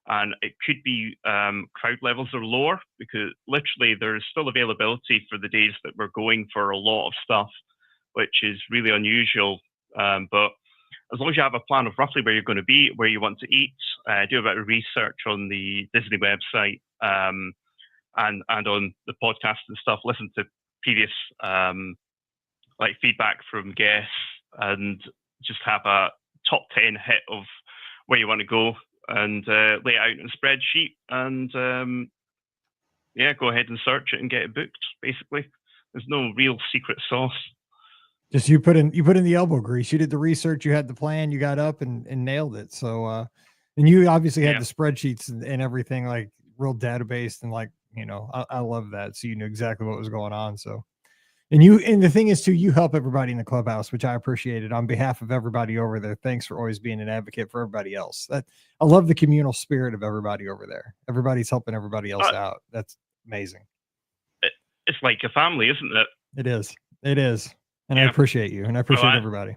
And it could be crowd levels are lower because literally there's still availability for the days that we're going for a lot of stuff, which is really unusual. But as long as you have a plan of roughly where you're going to be, where you want to eat, do a bit of research on the Disney website and on the podcast and stuff, listen to previous like feedback from guests and just have a top 10 hit of where you want to go and lay it out in a spreadsheet and go ahead and search it and get it booked, basically. There's no real secret sauce. Just you put in the elbow grease. You did the research, you had the plan, you got up and nailed it. So and you obviously had the spreadsheets and everything, like real database, and like, you know, I love that. So you knew exactly what was going on. So and the thing is too, you help everybody in the clubhouse, which I appreciated on behalf of everybody over there. Thanks for always being an advocate for everybody else. That I love the communal spirit of everybody over there. Everybody's helping everybody else out. That's amazing. It's like a family, isn't it? It is. And I appreciate you, and I appreciate everybody.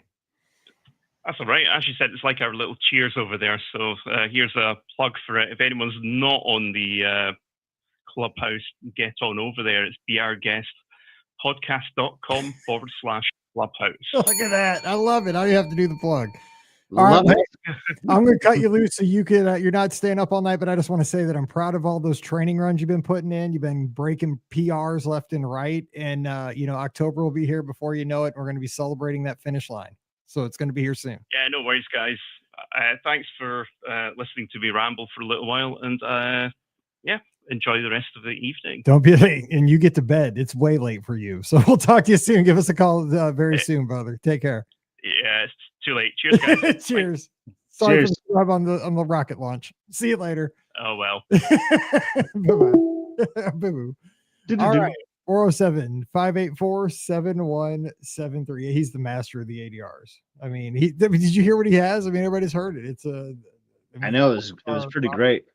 That's all right. As you said, it's like our little cheers over there. So here's a plug for it. If anyone's not on the Clubhouse, get on over there. It's beourguestpodcast.com/Clubhouse. Look at that. I love it. All you have to do the plug. All right, I'm going to cut you loose so you can, you're not staying up all night, but I just want to say that I'm proud of all those training runs you've been putting in. You've been breaking PRs left and right. And, October will be here before you know it. We're going to be celebrating that finish line. So it's going to be here soon. Yeah, no worries, guys. Thanks for listening to me ramble for a little while. And enjoy the rest of the evening. Don't be late. And you get to bed. It's way late for you. So we'll talk to you soon. Give us a call very soon, brother. Take care. Yeah, it's too late. Cheers, guys. Cheers. Sorry for the on the rocket launch. See you later. Oh well. Bye-bye. Boo-boo. All right. 407-584-7173. He's the master of the ADRs. I mean, did you hear what he has? I mean, everybody's heard it. I know it was pretty great.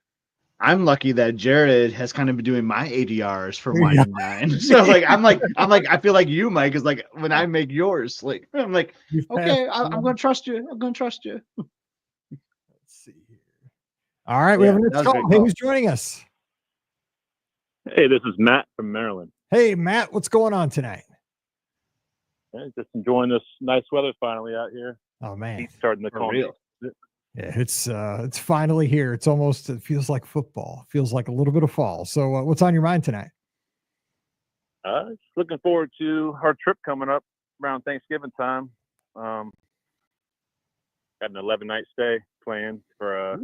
I'm lucky that Jared has kind of been doing my ADRs for Wine and Dine. So I feel like you, Mike, is like when I make yours, like I'm like, okay, I'm gonna trust you. I'm gonna trust you. Let's see here. All right, we have a next call. Hey, who's joining us? Hey, this is Matt from Maryland. Hey, Matt, what's going on tonight? Just enjoying this nice weather finally out here. Oh man, he's starting to calm. Yeah, it's finally here. It feels like football. It feels like a little bit of fall. So what's on your mind tonight? Just looking forward to our trip coming up around Thanksgiving time. Got an 11-night stay planned for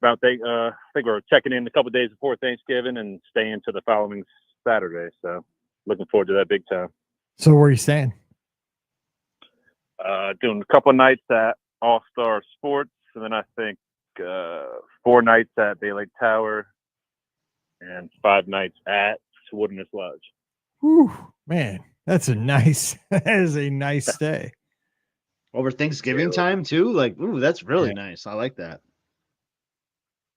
I think we're checking in a couple days before Thanksgiving and staying to the following Saturday. So looking forward to that big time. So where are you staying? Doing a couple nights at All Star Sports, and then I think 4 nights at Bay Lake Tower and 5 nights at Wilderness Lodge. Whew, man, that is a nice stay. Over Thanksgiving time too? Like, ooh, that's really nice. I like that.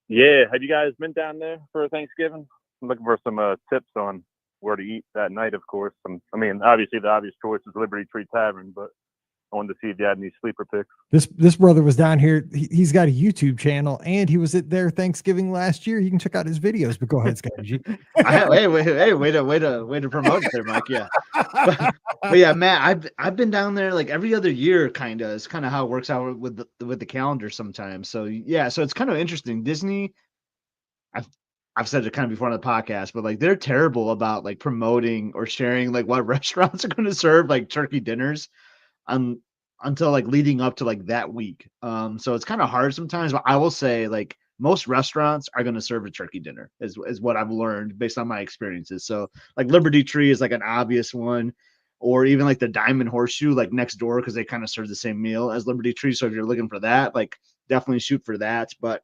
Yeah. Have you guys been down there for Thanksgiving? I'm looking for some tips on where to eat that night, of course. Obviously the obvious choice is Liberty Tree Tavern, but I wanted to see if you had any sleeper picks. This brother was down here. He's got a YouTube channel, and he was at their Thanksgiving last year. You can check out his videos. But go ahead, Scott G. Hey, way to promote it there, Mike. Yeah, but yeah, Matt, I've been down there like every other year, kind of. It's kind of how it works out with the calendar sometimes. So yeah, so it's kind of interesting. Disney, I've said it kind of before on the podcast, but like they're terrible about like promoting or sharing like what restaurants are going to serve like turkey dinners. Until like leading up to like that week. So it's kind of hard sometimes, but I will say like most restaurants are going to serve a turkey dinner is what I've learned based on my experiences. So like Liberty Tree is like an obvious one, or even like the Diamond Horseshoe, like next door, because they kind of serve the same meal as Liberty Tree. So if you're looking for that, like definitely shoot for that. But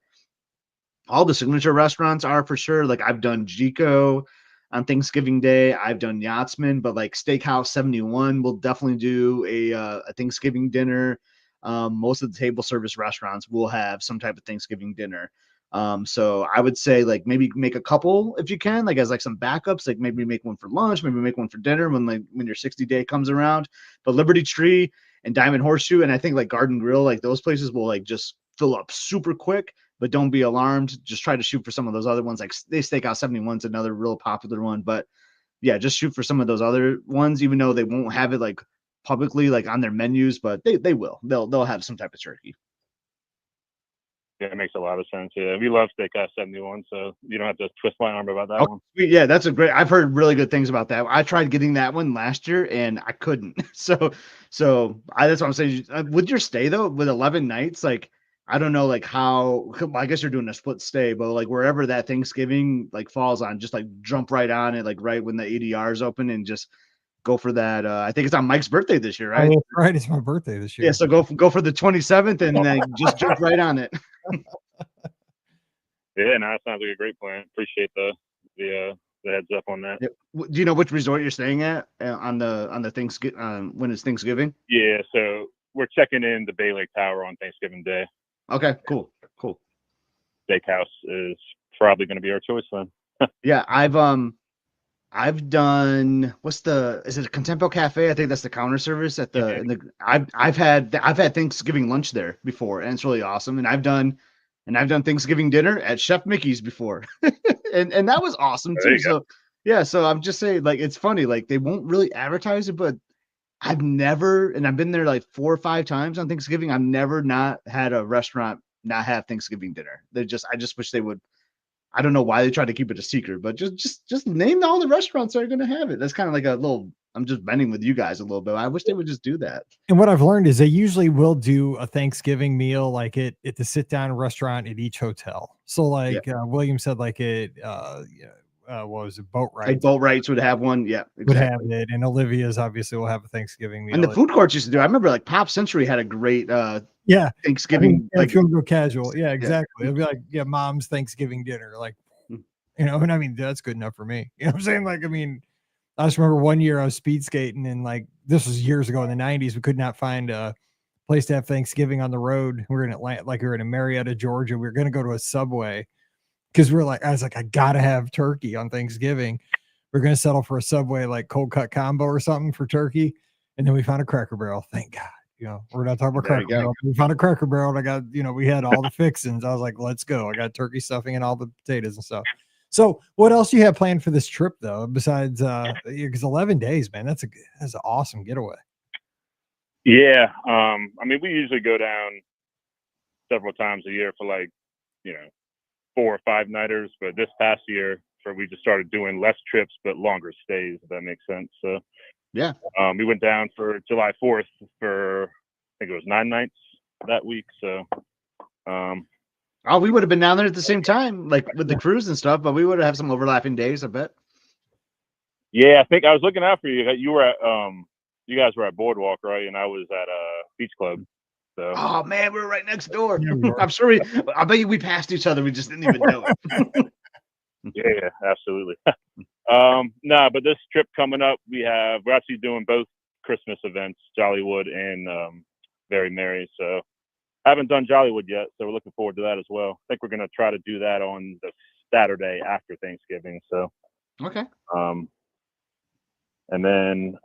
all the signature restaurants are for sure. Like I've done Jico on Thanksgiving Day. I've done Yachtsman, but like Steakhouse 71 will definitely do a Thanksgiving dinner. Most of the table service restaurants will have some type of Thanksgiving dinner. So I would say like maybe make a couple if you can, like as like some backups, like maybe make one for lunch, maybe make one for dinner when your 60-day comes around. But Liberty Tree and Diamond Horseshoe, and I think like Garden Grill, like those places will like just fill up super quick. But don't be alarmed. Just try to shoot for some of those other ones. Like Steakhouse 71 is another real popular one. But yeah, just shoot for some of those other ones, even though they won't have it like publicly like on their menus, but they will. They'll have some type of turkey. Yeah, it makes a lot of sense. Yeah, we love Steakhouse 71, so you don't have to twist my arm about that one. Yeah, that's a great. I've heard really good things about that. I tried getting that one last year and I couldn't. So that's what I'm saying. With your stay though, with 11 nights, like I don't know, like how. I guess you're doing a split stay, but like wherever that Thanksgiving like falls on, just like jump right on it, like right when the ADR is open, and just go for that. I think it's on Mike's birthday this year, right? Oh, right, it's my birthday this year. Yeah, so go for the 27th, and then just jump right on it. Yeah, no, that sounds like a great plan. Appreciate the heads up on that. Do you know which resort you're staying at on the Thanksgiving when it's Thanksgiving? Yeah, so we're checking in the Bay Lake Tower on Thanksgiving Day. Okay, cool. Steakhouse is probably going to be our choice then. Yeah, I've done is it a Contempo Cafe? I think that's the counter service at the I've had Thanksgiving lunch there before, and it's really awesome. And I've done Thanksgiving dinner at Chef Mickey's before. and that was awesome too. So yeah, so I'm just saying, like, it's funny, like they won't really advertise it, but I've been there like 4 or 5 times on Thanksgiving. I've never not had a restaurant not have Thanksgiving dinner. I just wish they would. I don't know why they try to keep it a secret, but just name all the restaurants that are going to have it. That's kind of like a little. I'm just bending with you guys a little bit. I wish they would just do that. And what I've learned is they usually will do a Thanksgiving meal like at the sit down restaurant at each hotel. So like William said, like what was it, Boat Rights? Like Boat Rights would have one. Yeah, exactly. Would have it, and Olivia's obviously will have a Thanksgiving meal. And the food courts used to do. I remember like Pop Century had a great Thanksgiving. If you want to go casual, yeah, exactly. It'll be like Mom's Thanksgiving dinner, like and I mean that's good enough for me. You know what I'm saying? Like I just remember one year I was speed skating, and like this was years ago in the 90s. We could not find a place to have Thanksgiving on the road. We were in Atlanta, like we were in Marietta, Georgia. We were going to go to a Subway because I was like, I got to have turkey on Thanksgiving. We're going to settle for a Subway, like cold cut combo or something for turkey. And then we found a Cracker Barrel. Thank God. We're not talking about Cracker Barrel. We found a Cracker Barrel, and I got, we had all the fixings. I was like, let's go. I got turkey stuffing and all the potatoes and stuff. So what else do you have planned for this trip though? Besides, because 11 days, man, that's an awesome getaway. Yeah. We usually go down several times a year for 4 or 5 nighters, but this past year where we just started doing less trips but longer stays, if that makes sense. So Yeah. we went down for July 4th for, I think it was 9 nights that week. So oh, we would have been down there at the same time, like with the cruise and stuff, but we would have some overlapping days, I bet. yeah, I think I was looking out for you. You were at you guys were at Boardwalk, right? And I was at Beach Club. So Oh man, we were right next door. Yeah, we were. I'm sure I bet you we passed each other. We just didn't even know it. yeah, absolutely. No, but this trip coming up, we're actually doing both Christmas events, Jollywood and Very Merry. So I haven't done Jollywood yet, so we're looking forward to that as well. I think we're gonna try to do that on the Saturday after Thanksgiving. So Okay. And then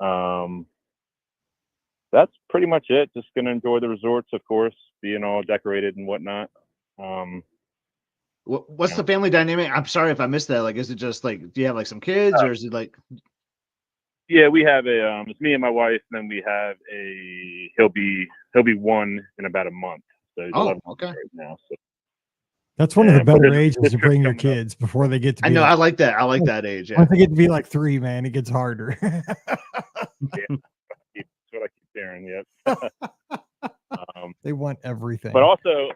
that's pretty much it. Just gonna enjoy the resorts, of course, being all decorated and whatnot. What's the family dynamic? I'm sorry if I missed that. Like, is it just like, do you have like some kids, or is it like? Yeah, we have it's me and my wife, and then we have he'll be 1 in about a month. So he's 11 okay. right now. So That's one of the better ages this to trip bring your coming up. kids before they get to be. I know. like, I like that. I like that age. Yeah. Once they get to be like 3, man, it gets harder. Yeah, that's what I keep hearing. Yep. They want everything. But also,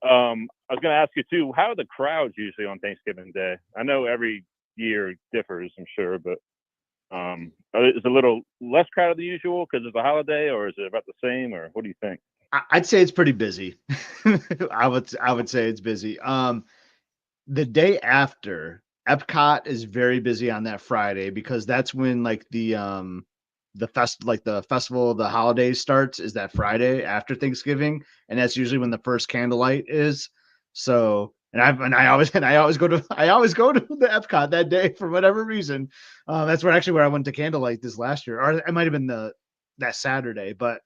I was going to ask you too, how are the crowds usually on Thanksgiving Day? I know every year differs, I'm sure, but is it a little less crowded than usual because it's a holiday, or is it about the same, or what do you think? I'd say it's pretty busy. I would say it's busy. The day after, Epcot is very busy on that Friday because that's when like the festival of the holidays starts, is that Friday after Thanksgiving, and that's usually when the first candlelight is. So I always go to the Epcot that day for whatever reason. That's where I went to candlelight this last year, or it might have been that Saturday, but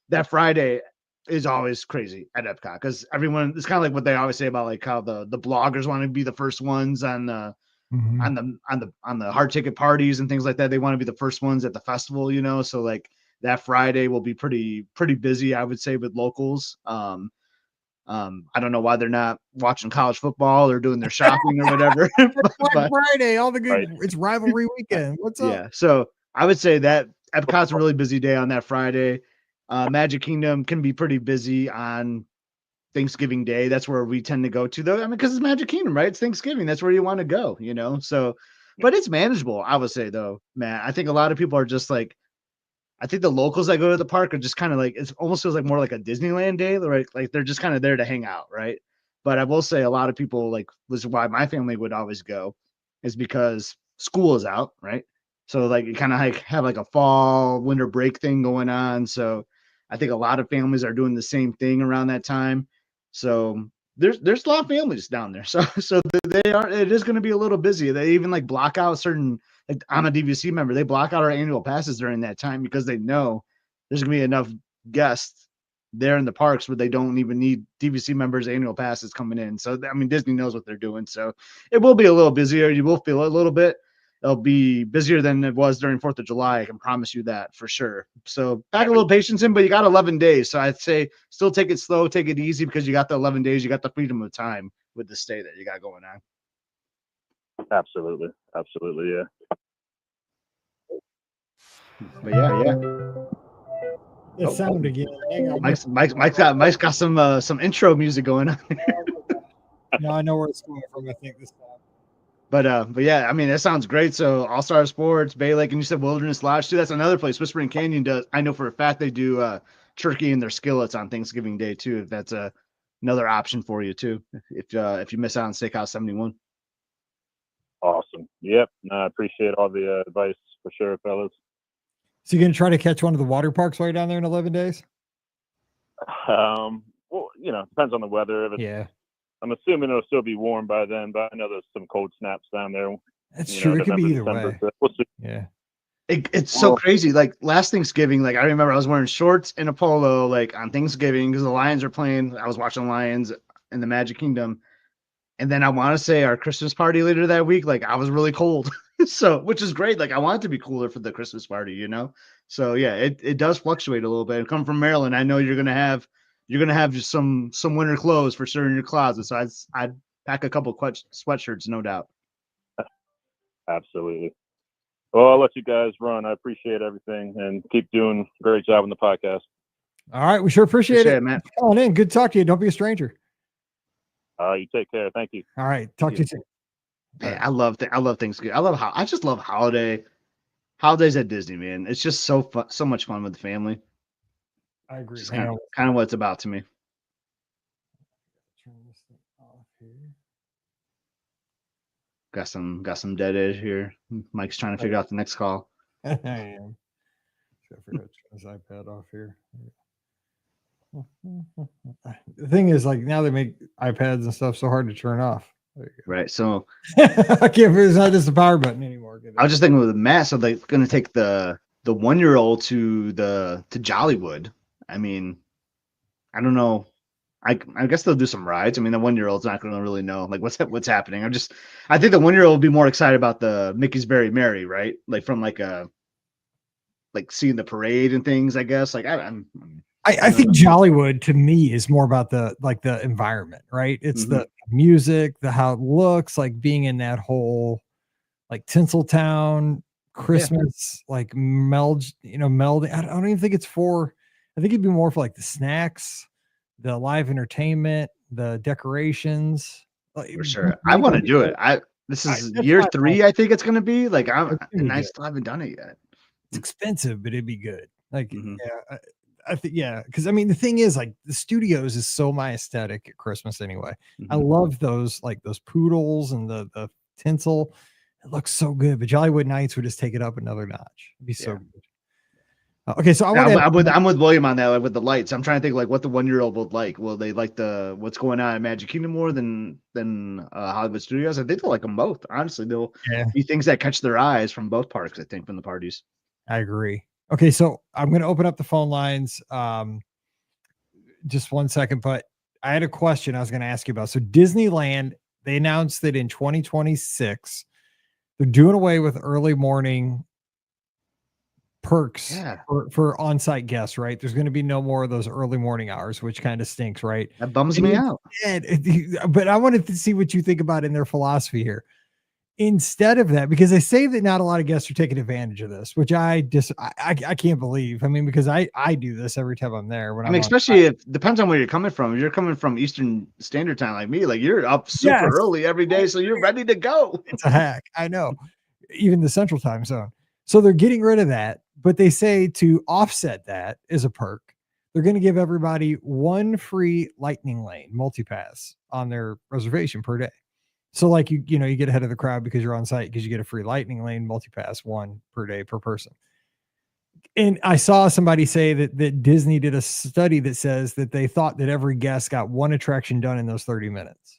that Friday is always crazy at Epcot because everyone, it's kind of like what they always say about like how the bloggers want to be the first ones on the on the hard ticket parties and things like that. They want to be the first ones at the festival, you know. So like that Friday will be pretty busy, I would say, with locals. I don't know why they're not watching college football or doing their shopping or whatever. Black Friday, all the good. Right. It's rivalry weekend. What's up? Yeah, so I would say that Epcot's a really busy day on that Friday. Magic Kingdom can be pretty busy on Thanksgiving Day. That's where we tend to go to, though. I mean, because it's Magic Kingdom, right? It's Thanksgiving. That's where you want to go, you know? So, but it's manageable, I would say, though, Matt. I think a lot of people are just like, I think the locals that go to the park are just kind of like, it almost feels like more like a Disneyland day, right? Like they're just kind of there to hang out, right? But I will say a lot of people, like, this is why my family would always go, is because school is out, right? So like you kind of like have like a fall winter break thing going on. So I think a lot of families are doing the same thing around that time. So there's a lot of families down there. So it is going to be a little busy. They even like block out certain, like I'm a DVC member, they block out our annual passes during that time because they know there's going to be enough guests there in the parks where they don't even need DVC members' annual passes coming in. So I mean, Disney knows what they're doing. So it will be a little busier. You will feel a little bit. It'll be busier than it was during 4th of July. I can promise you that for sure. So pack a little patience in, but you got 11 days. So I'd say still take it slow, take it easy, because you got the 11 days. You got the freedom of time with the stay that you got going on. Absolutely. Yeah. But yeah. The sound again. Hang on. Mike's got some intro music going on. No, I know where it's coming from. I think this time. But yeah, I mean, that sounds great. So All Star Sports, Bay Lake, and you said Wilderness Lodge too. That's another place. Whispering Canyon does. I know for a fact they do turkey in their skillets on Thanksgiving Day too. If that's another option for you too, if you miss out on Steakhouse 71. Awesome. Yep. No, I appreciate all the advice for sure, fellas. So you're gonna try to catch one of the water parks while you're down there in 11 days? Well, depends on the weather. If it's, Yeah. I'm assuming it'll still be warm by then, but I know there's some cold snaps down there. That's true. It could be either way. So we'll see. Yeah. It's so crazy. Like last Thanksgiving, like I remember I was wearing shorts and a polo like on Thanksgiving because the Lions are playing. I was watching Lions in the Magic Kingdom. And then I want to say our Christmas party later that week, like I was really cold. So, which is great. Like I want it to be cooler for the Christmas party, you know? So yeah, it does fluctuate a little bit. Come from Maryland, I know you're going to have just some winter clothes for sure in your closet. So I'd pack a couple sweatshirts, no doubt. Absolutely. Well, I'll let you guys run. I appreciate everything and keep doing a great job on the podcast. All right. We sure appreciate it, Matt. Calling in. Good to talk to you. Don't be a stranger. You take care. Thank you. All right. Talk to you soon. Hey, I love Thanksgiving. I just love holidays at Disney, man. It's just so fun, so much fun with the family. I agree. It's kind of what it's about to me. Turn this thing off here. Got some dead edge here. Mike's trying to figure out the next call. I am. I forgot to turn this iPad off here. The thing is, like, now they make iPads and stuff so hard to turn off. Right. So I can't. It's not just a power button anymore. I was just thinking with Matt, so they're going to take the 1-year-old to Jollywood. I mean, I don't know. I guess they'll do some rides. I mean, the 1-year-old's not going to really know like what's happening. I think the 1-year-old will be more excited about the Mickey's Very Merry, right? Like from like seeing the parade and things. I guess I think Jollywood to me is more about the environment, right? It's the music, how it looks, like being in that whole like Tinseltown Christmas, like melding. I don't even think it's for. I think it'd be more for like the snacks, the live entertainment, the decorations. For sure, I want to do it. This is year 3. I think it's going to be like I still haven't done it yet. It's expensive, but it'd be good. Like I think because I mean the thing is like the studios is so my aesthetic at Christmas anyway. I love those poodles and the tinsel. It looks so good. But Jollywood Nights would just take it up another notch. It'd be so good. Okay, so I'm with William on that, like with the lights. I'm trying to think like what the 1-year-old would like. Will they like what's going on in Magic Kingdom more than Hollywood Studios? I think they'll like them both. Honestly, they'll be things that catch their eyes from both parks. I think from the parties. I agree. Okay, so I'm going to open up the phone lines. Just 1 second, but I had a question I was going to ask you about. So Disneyland, they announced that in 2026, they're doing away with early morning perks for on-site guests, right? There's going to be no more of those early morning hours, which kind of stinks, right? That bums me out. But I wanted to see what you think about in their philosophy here. Instead of that, because they say that not a lot of guests are taking advantage of this, which I can't believe. I mean, because I do this every time I'm there. Especially if it depends on where you're coming from. If you're coming from Eastern Standard Time like me, like you're up super early every day, so you're ready to go. It's a hack. I know. Even the Central Time Zone. So they're getting rid of that, but they say to offset that as a perk, they're going to give everybody 1 free Lightning Lane multipass on their reservation per day. So like you get ahead of the crowd because you're on site because you get a free Lightning Lane multipass 1 per day per person. And I saw somebody say that Disney did a study that says that they thought that every guest got 1 attraction done in those 30 minutes.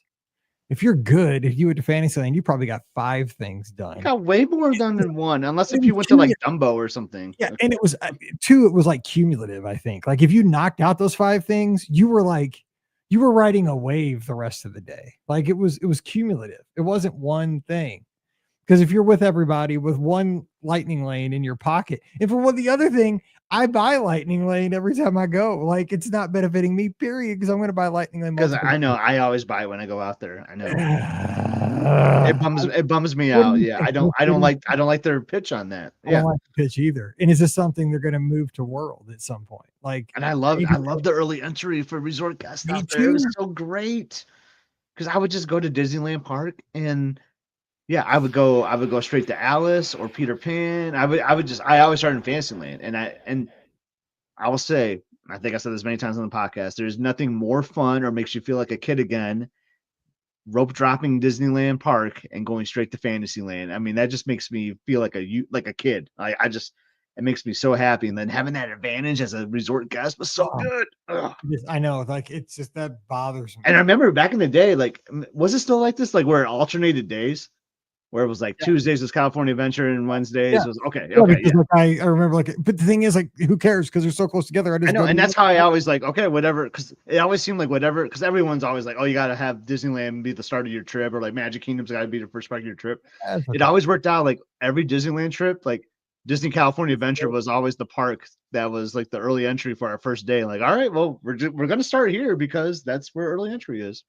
If you're good, if you went to Fantasyland, you probably got 5 things done. You got way more done than 1, unless if you went to like Dumbo or something. Yeah, and it was 2. It was like cumulative, I think. Like if you knocked out those 5 things, you were riding a wave the rest of the day. Like it was cumulative. It wasn't one thing. Because if you're with everybody with 1 Lightning Lane in your pocket, and for the other thing, I buy Lightning Lane every time I go. Like it's not benefiting me, period. Because I'm going to buy Lightning Lane. Because I know I always buy it when I go out there. I know it bums me out. Yeah, I don't like their pitch on that. I don't like the pitch either. And is this something they're going to move to World at some point? Like, and I love the early entry for resort guests out there. It was so great because I would just go to Disneyland Park and. Yeah, I would go straight to Alice or Peter Pan. I always started in Fantasyland, and I will say, I think I said this many times on the podcast, there's nothing more fun or makes you feel like a kid again, rope dropping Disneyland Park and going straight to Fantasyland. I mean, that just makes me feel like a kid. It makes me so happy, and then having that advantage as a resort guest was so good. Ugh. I know, like it's just that bothers me. And I remember back in the day, like, was it still like this, like where it alternated days? Where it was like Tuesdays was California Adventure and Wednesdays was okay. Like, I remember but the thing is like, who cares? Because they're so close together. I know. And that's how I always like, okay, whatever. Cause it always seemed like whatever, cause everyone's always like, oh, you got to have Disneyland be the start of your trip or like Magic Kingdom's got to be the first part of your trip. It always worked out. Like every Disneyland trip, like Disney California Adventure was always the park that was like the early entry for our first day. Like, all right, well, we're going to start here because that's where early entry is.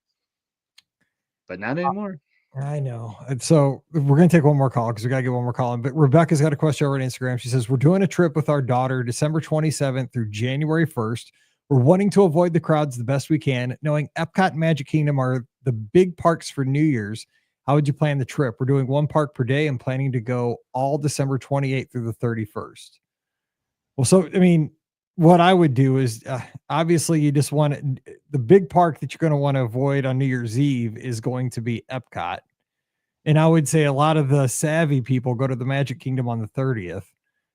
But not anymore. I know. And so we're going to take one more call because we got to get one more call in. But Rebecca's got a question over on Instagram. She says, we're doing a trip with our daughter December 27th through January 1st. We're wanting to avoid the crowds the best we can, knowing Epcot and Magic Kingdom are the big parks for New Year's. How would you plan the trip? We're doing one park per day and planning to go all December 28th through the 31st. Well, so, I mean, what I would do is obviously you just want the big park that you're going to want to avoid on New Year's Eve is going to be Epcot. And I would say a lot of the savvy people go to the Magic Kingdom on the 30th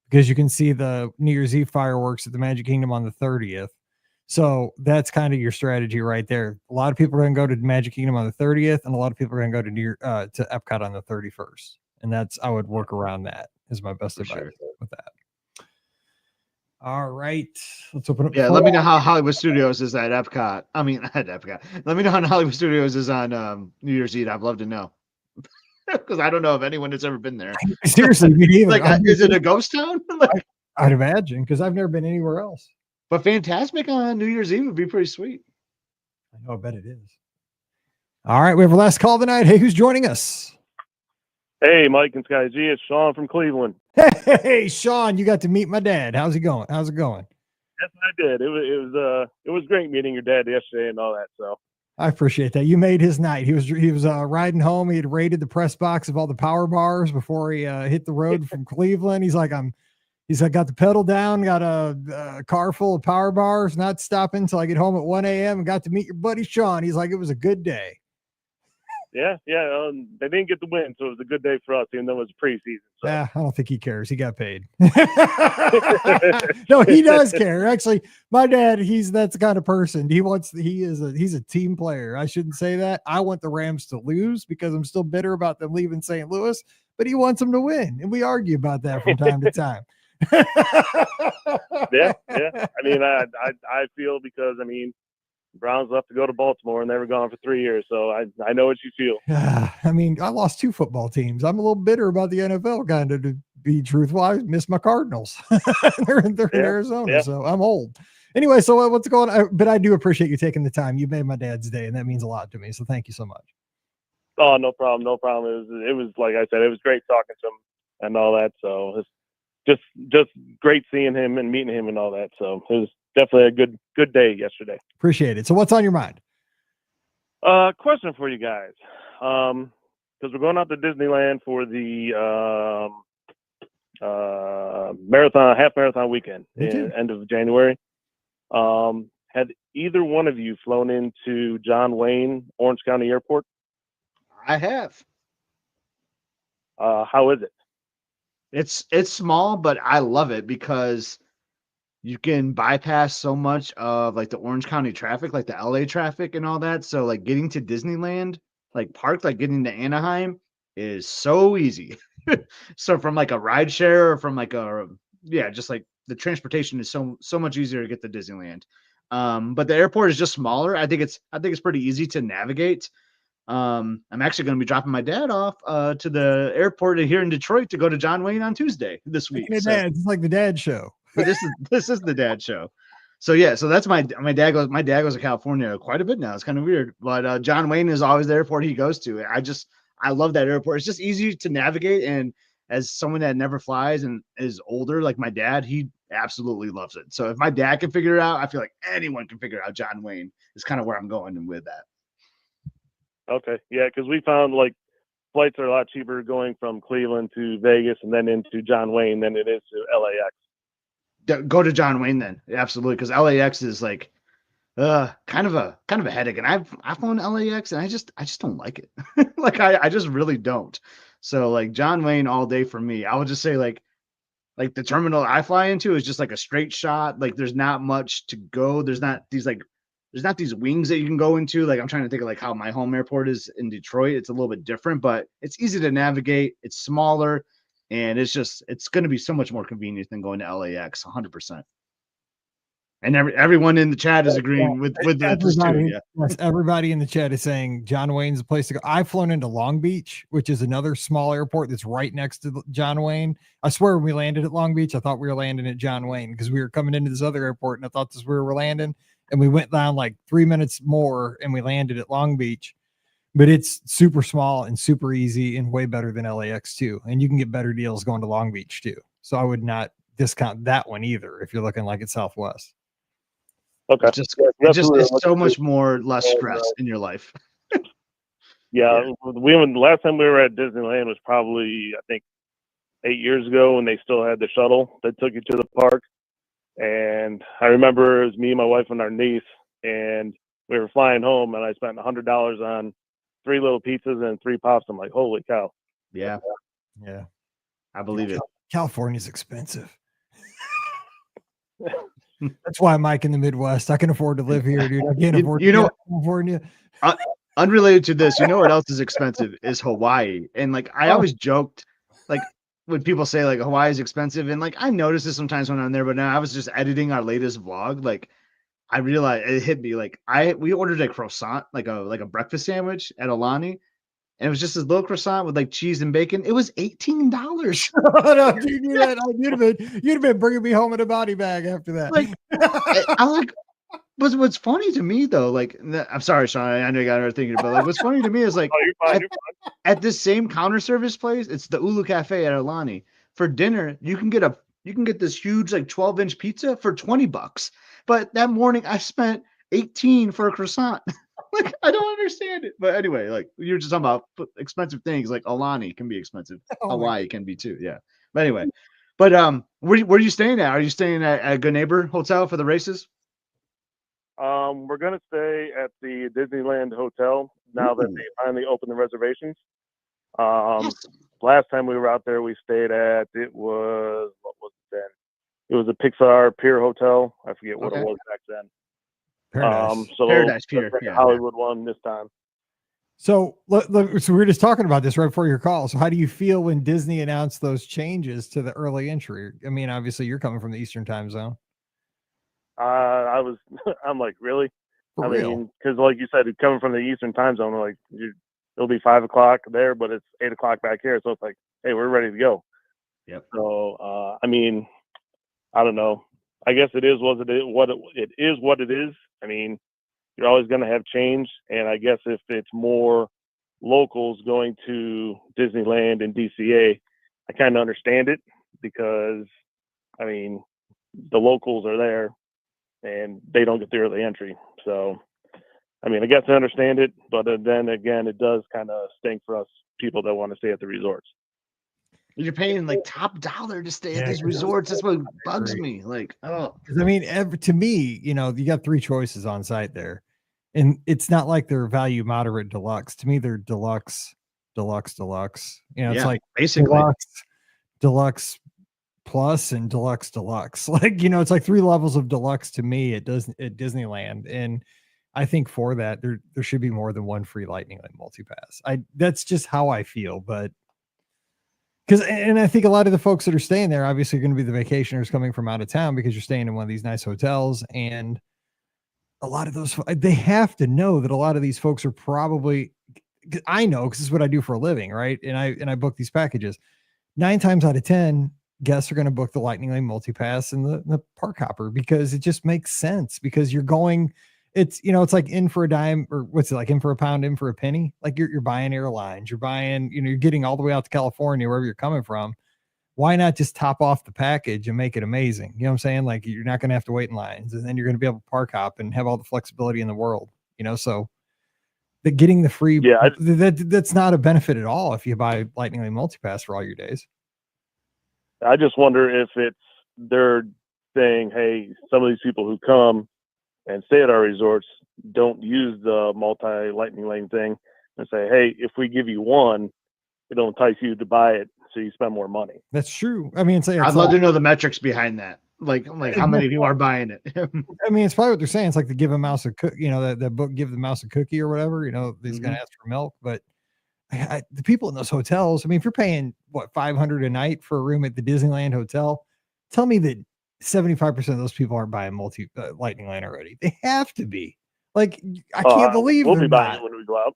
because you can see the New Year's Eve fireworks at the Magic Kingdom on the 30th. So that's kind of your strategy right there. A lot of people are going to go to Magic Kingdom on the 30th, and a lot of people are going to go to Epcot on the 31st. And that's, I would work around that is my best advice with that. All right. Let's open up. Yeah, let me know how Hollywood Studios is at Epcot. I mean, at Epcot. Let me know how Hollywood Studios is on New Year's Eve. I'd love to know. Because I don't know of anyone that's ever been there. Seriously, me neither. Like, is it a ghost town? Like, I'd imagine, because I've never been anywhere else. But Fantasmic on New Year's Eve would be pretty sweet. I know, I bet it is. All right, we have our last call tonight. Hey, who's joining us? Hey, Mike and Sky G, it's Sean from Cleveland. Hey, Sean, you got to meet my dad. How's it going? How's it going? Yes, I did. It was great meeting your dad yesterday and all that. So I appreciate that. You made his night. He was riding home. He had raided the press box of all the power bars before he hit the road from Cleveland. He's like, got the pedal down, got a car full of power bars, not stopping until I get home at 1 a.m. and got to meet your buddy Sean. He's like, it was a good day. Yeah. They didn't get the win, so it was a good day for us, even though it was preseason. So. I don't think he cares. He got paid. No, he does care. Actually, my dad, that's the kind of person. He's a team player. I shouldn't say that. I want the Rams to lose because I'm still bitter about them leaving St. Louis, but he wants them to win. And we argue about that from time to time. Yeah. I mean, I feel because, I mean, Browns left to go to Baltimore and they were gone for 3 years. So I know what you feel. I mean, I lost 2 football teams. I'm a little bitter about the NFL, kind of, to be truthful. I miss my Cardinals. they're in Arizona, so I'm old. Anyway, so what's going on? But I do appreciate you taking the time. You made my dad's day, and that means a lot to me. So thank you so much. Oh, no problem. It was like I said, it was great talking to him and all that. So it's just great seeing him and meeting him and all that. So it was definitely a good day yesterday. Appreciate it. So what's on your mind? Question for you guys. Because we're going out to Disneyland for the half marathon weekend end of January. Had either one of you flown into John Wayne, Orange County Airport? I have. How is it? It's small, but I love it because you can bypass so much of like the Orange County traffic, like the LA traffic and all that. So like getting to Disneyland, like park, like getting to Anaheim is so easy. So from like a ride share or from like just like the transportation is so much easier to get to Disneyland. But the airport is just smaller. I think it's pretty easy to navigate. I'm actually going to be dropping my dad off to the airport here in Detroit to go to John Wayne on Tuesday this week. It's like the dad show. This is the dad show. So yeah, so that's my dad goes to California quite a bit now. It's kind of weird, but John Wayne is always the airport he goes to. I love that airport. It's just easy to navigate, and as someone that never flies and is older, like my dad, he absolutely loves it. So if my dad can figure it out, I feel like anyone can figure out John Wayne. Is kind of where I'm going with that. Okay, yeah, because we found like flights are a lot cheaper going from Cleveland to Vegas and then into John Wayne than it is to LAX. Go to John Wayne then, absolutely, because LAX is like kind of a headache, and I've flown LAX and I just don't like it. Like I just really don't. So like John Wayne all day for me. I would just say like the terminal I fly into is just like a straight shot. Like there's not much to go. There's not these wings that you can go into. Like I'm trying to think of like how my home airport is in Detroit. It's a little bit different, but it's easy to navigate. It's smaller. And it's going to be so much more convenient than going to LAX, 100%. And everyone in the chat is agreeing with that too. Yeah. Yes, everybody in the chat is saying John Wayne's the place to go. I've flown into Long Beach, which is another small airport that's right next to John Wayne. I swear when we landed at Long Beach, I thought we were landing at John Wayne because we were coming into this other airport and I thought this is where we were landing. And we went down like 3 minutes more and we landed at Long Beach. but it's super small and super easy and way better than LAX too. And you can get better deals going to Long Beach too. So I would not discount that one either if you're looking like at Southwest. Okay. It's so much more less stress in your life. Yeah. Last time we were at Disneyland was probably, I think, 8 years ago when they still had the shuttle that took you to the park. And I remember it was me, my wife, and our niece, and we were flying home, and I spent $100 on 3 little pizzas and 3 pops. I'm like, holy cow. Yeah. Yeah. I believe it. California's expensive. That's why I'm Mike in the Midwest. I can afford to live here, dude. I can't afford California. Unrelated to this, you know what else is expensive is Hawaii. And like I always joked, like when people say like Hawaii is expensive, and like I notice this sometimes when I'm there, but now I was just editing our latest vlog, like I realized it hit me. Like we ordered a croissant, like a breakfast sandwich at Alani, and it was just this little croissant with like cheese and bacon. It was $18. No, dude, you'd have been bringing me home in a body bag after that. Like I was like, what's funny to me though, like I'm sorry, Sean, I know you got her thinking, but like what's funny to me is like You're fine. at this same counter service place, it's the Ulu Cafe at Alani. For dinner, you can get this huge like 12-inch pizza for $20. But that morning I spent 18 for a croissant. Like I don't understand it. But anyway, like you're just talking about expensive things, like Alani can be expensive. Hawaii can be too. Yeah. But anyway, where are you staying at? Are you staying at a Good Neighbor Hotel for the races? We're gonna stay at the Disneyland Hotel now that they finally opened the reservations. Last time we were out there, we stayed at what was it then? It was a Pixar Pier Hotel. I forget what it was back then. Paradise Pier, Hollywood one this time. So we were just talking about this right before your call. So how do you feel when Disney announced those changes to the early entry? I mean, obviously you're coming from the Eastern time zone. I'm like, really? For real? Because like you said, coming from the Eastern time zone, like it'll be 5 o'clock there, but it's 8 o'clock back here. So it's like, hey, we're ready to go. Yep. So, I don't know. I guess it is what it is. I mean, you're always going to have change. And I guess if it's more locals going to Disneyland and DCA, I kind of understand it because, I mean, the locals are there and they don't get the early entry. So, I mean, I guess I understand it, but then again, it does kind of stink for us people that want to stay at the resorts. You're paying like top dollar to stay at these resorts. That's what bugs me. Like, oh, I mean, to me, you got 3 choices on site there, and it's not like they're value, moderate, deluxe. To me, they're deluxe. It's like basically deluxe plus and deluxe. Like, it's like 3 levels of deluxe to me at Disneyland, and I think for that there should be more than one free Lightning Lane multi-pass. That's just how I feel, but. And I think a lot of the folks that are staying there obviously are going to be the vacationers coming from out of town because you're staying in one of these nice hotels. And a lot of those, they have to know that a lot of these folks are probably, I know, because this is what I do for a living, right? And I book these packages. 9 times out of 10, guests are going to book the Lightning Lane multi-pass and the Park Hopper because it just makes sense because you're going, it's like in for a dime, or what's it like, in for a pound, in for a penny. Like you're buying airlines, you're buying, you're getting all the way out to California, wherever you're coming from. Why not just top off the package and make it amazing? You know what I'm saying? Like you're not going to have to wait in lines, and then you're going to be able to park hop and have all the flexibility in the world, so getting the free, that's not a benefit at all if you buy Lightning Lane multi-pass for all your days. I just wonder if they're saying, hey, some of these people who come and stay at our resorts don't use the multi-Lightning Lane thing and say, hey, if we give you one, it'll entice you to buy it so you spend more money. That's true. I mean, I'd love to know the metrics behind that. Like how many people are buying it. I mean, it's probably what they're saying. It's like to give a mouse a cookie, that book, Give the Mouse a Cookie or whatever, he's going to ask for milk. But the people in those hotels, I mean, if you're paying $500 a night for a room at the Disneyland Hotel, tell me that 75% of those people aren't buying Lightning Lane already. They have to be. Like, I can't believe we'll they're be buying not. it when we go out.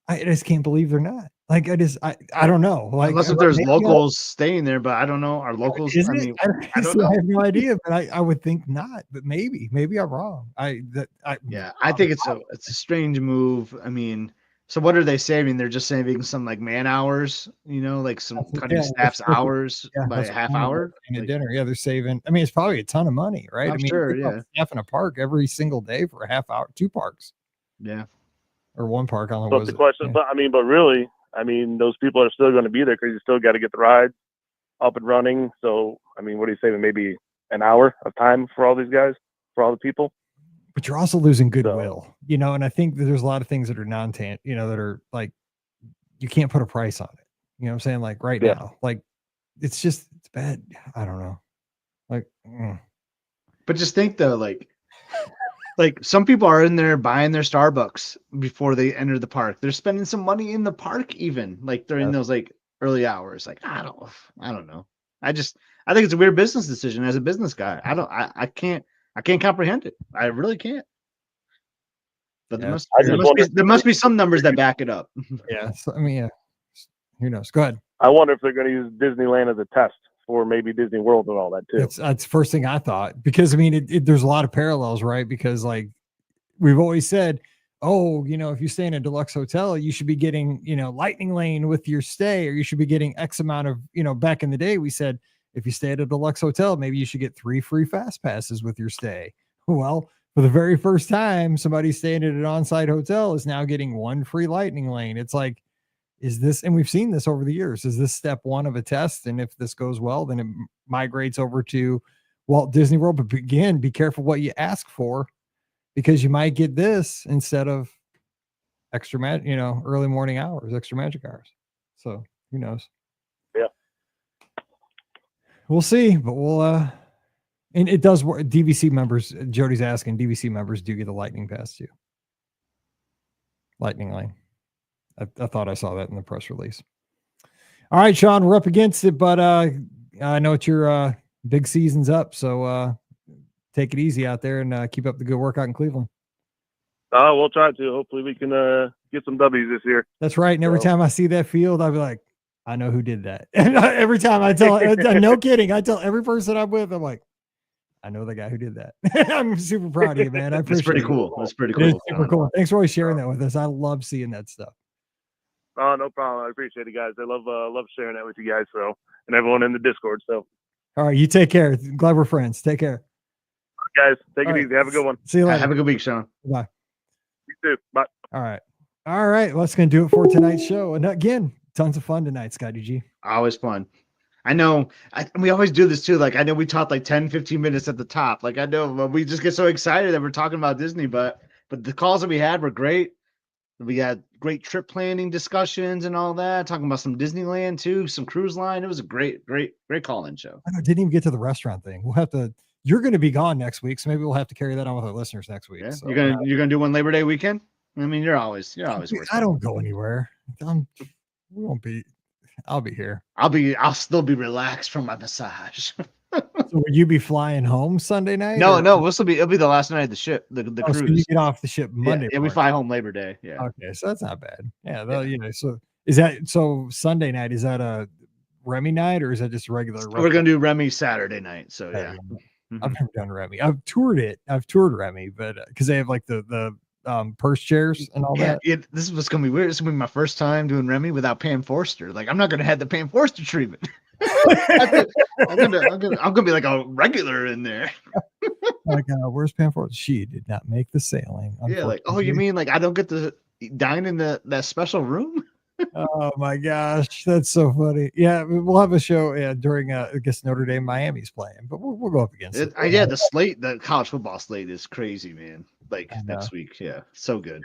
I just can't believe they're not. Like, I don't know. Like, unless if there's locals staying there, but I don't know. Are locals? I don't know. I have no idea, but I would think not. But maybe I'm wrong. I think it's a strange move. I mean, So what are they saving? They're just saving some like man hours, like some cutting staff's hours by a half hour. Like, dinner. Yeah, they're saving. I mean, it's probably a ton of money, right? I'm sure, yeah. Staffing a park every single day for a half hour, 2 parks. Yeah. Or 1 park. I don't know. But Was the it? question, Yeah. but really, those people are still going to be there because you still got to get the rides up and running. So, what are you saving? Maybe an hour of time for all these guys, for all the people. But you're also losing goodwill, and I think that there's a lot of things that are that are like, you can't put a price on it. You know what I'm saying? Like now, like it's bad. I don't know. Like, But just think though, like some people are in there buying their Starbucks before they enter the park. They're spending some money in the park, even like during those like early hours. Like, I don't know. I think it's a weird business decision as a business guy. I can't comprehend it. I really can't. But there must be some numbers that back it up. Yeah. So, who knows? Go ahead. I wonder if they're going to use Disneyland as a test for maybe Disney World and all that too. That's the first thing I thought, because there's a lot of parallels, right? Because like we've always said, if you stay in a deluxe hotel, you should be getting, lightning lane with your stay, or you should be getting X amount of, back in the day, we said, if you stay at a deluxe hotel, maybe you should get 3 free fast passes with your stay. Well, for the very first time, somebody staying at an on-site hotel is now getting 1 free lightning lane. It's like, is this, and we've seen this over the years, is this step 1 of a test? And if this goes well, then it migrates over to Walt Disney World. But again, be careful what you ask for, because you might get this instead of extra early morning hours, extra magic hours. So who knows? Yeah. We'll see, but we'll, and it does work. DVC members, Jody's asking, DVC members do get a lightning pass too. Lightning lane. I thought I saw that in the press release. All right, Sean, we're up against it, but I know it's your big season's up, so take it easy out there and keep up the good work out in Cleveland. We'll try to. Hopefully we can get some W's this year. That's right. And every time I see that field, I'll be like, I know who did that. And every time I tell, no kidding, I tell every person I'm with, I'm like, I know the guy who did that. I'm super proud of you, man. I appreciate it. That's pretty cool. That's pretty cool. It's super cool. Thanks for always sharing that with us. I love seeing that stuff. Oh, no problem. I appreciate it, guys. I love sharing that with you guys. So, and everyone in the Discord. So, all right, you take care. Glad we're friends. Take care, guys. Take it easy. Have a good one. See you later. Have a good week, Sean. Bye. You too. Bye. All right. Well, that's going to do it for tonight's show. And again, tons of fun tonight, Scotty G. Always fun. I know. We always do this too. Like, I know we talked like 10, 15 minutes at the top. Like, I know we just get so excited that we're talking about Disney, but the calls that we had were great. We had great trip planning discussions and all that, talking about some Disneyland too, some cruise line. It was a great call-in show. I didn't even get to the restaurant thing. We'll have to, you're going to be gone next week, so maybe we'll have to carry that on with our listeners next week. Yeah. So, you're gonna do one Labor Day weekend? I mean, you're always I don't go anywhere. I'll be here. I'll still be relaxed from my massage. So will you be flying home Sunday night? No, it'll be the last night of the ship, the cruise. So you get off the ship Monday. Yeah, we fly home Labor Day. Yeah. Okay, so that's not bad. Yeah, so is that Sunday night? Is that a Remy night or is that just a regular? We're gonna do Remy Saturday night. So yeah. I've never done Remy. I've toured it. I've toured Remy, but because they have like the purse chairs and all that. This is what's gonna be weird. This is gonna be my first time doing Remy without Pam Forster. Like, I'm not gonna have the Pam Forster treatment. I'm gonna be like a regular in there. Like, where's Pam Forster? She did not make the sailing. Yeah, like, oh, you mean like I don't get to dine in that special room? Oh my gosh, that's so funny. Yeah, we'll have a show during I guess Notre Dame Miami's playing, but we'll go up against it. Yeah, the college football slate is crazy, man. Like next week, yeah, so good.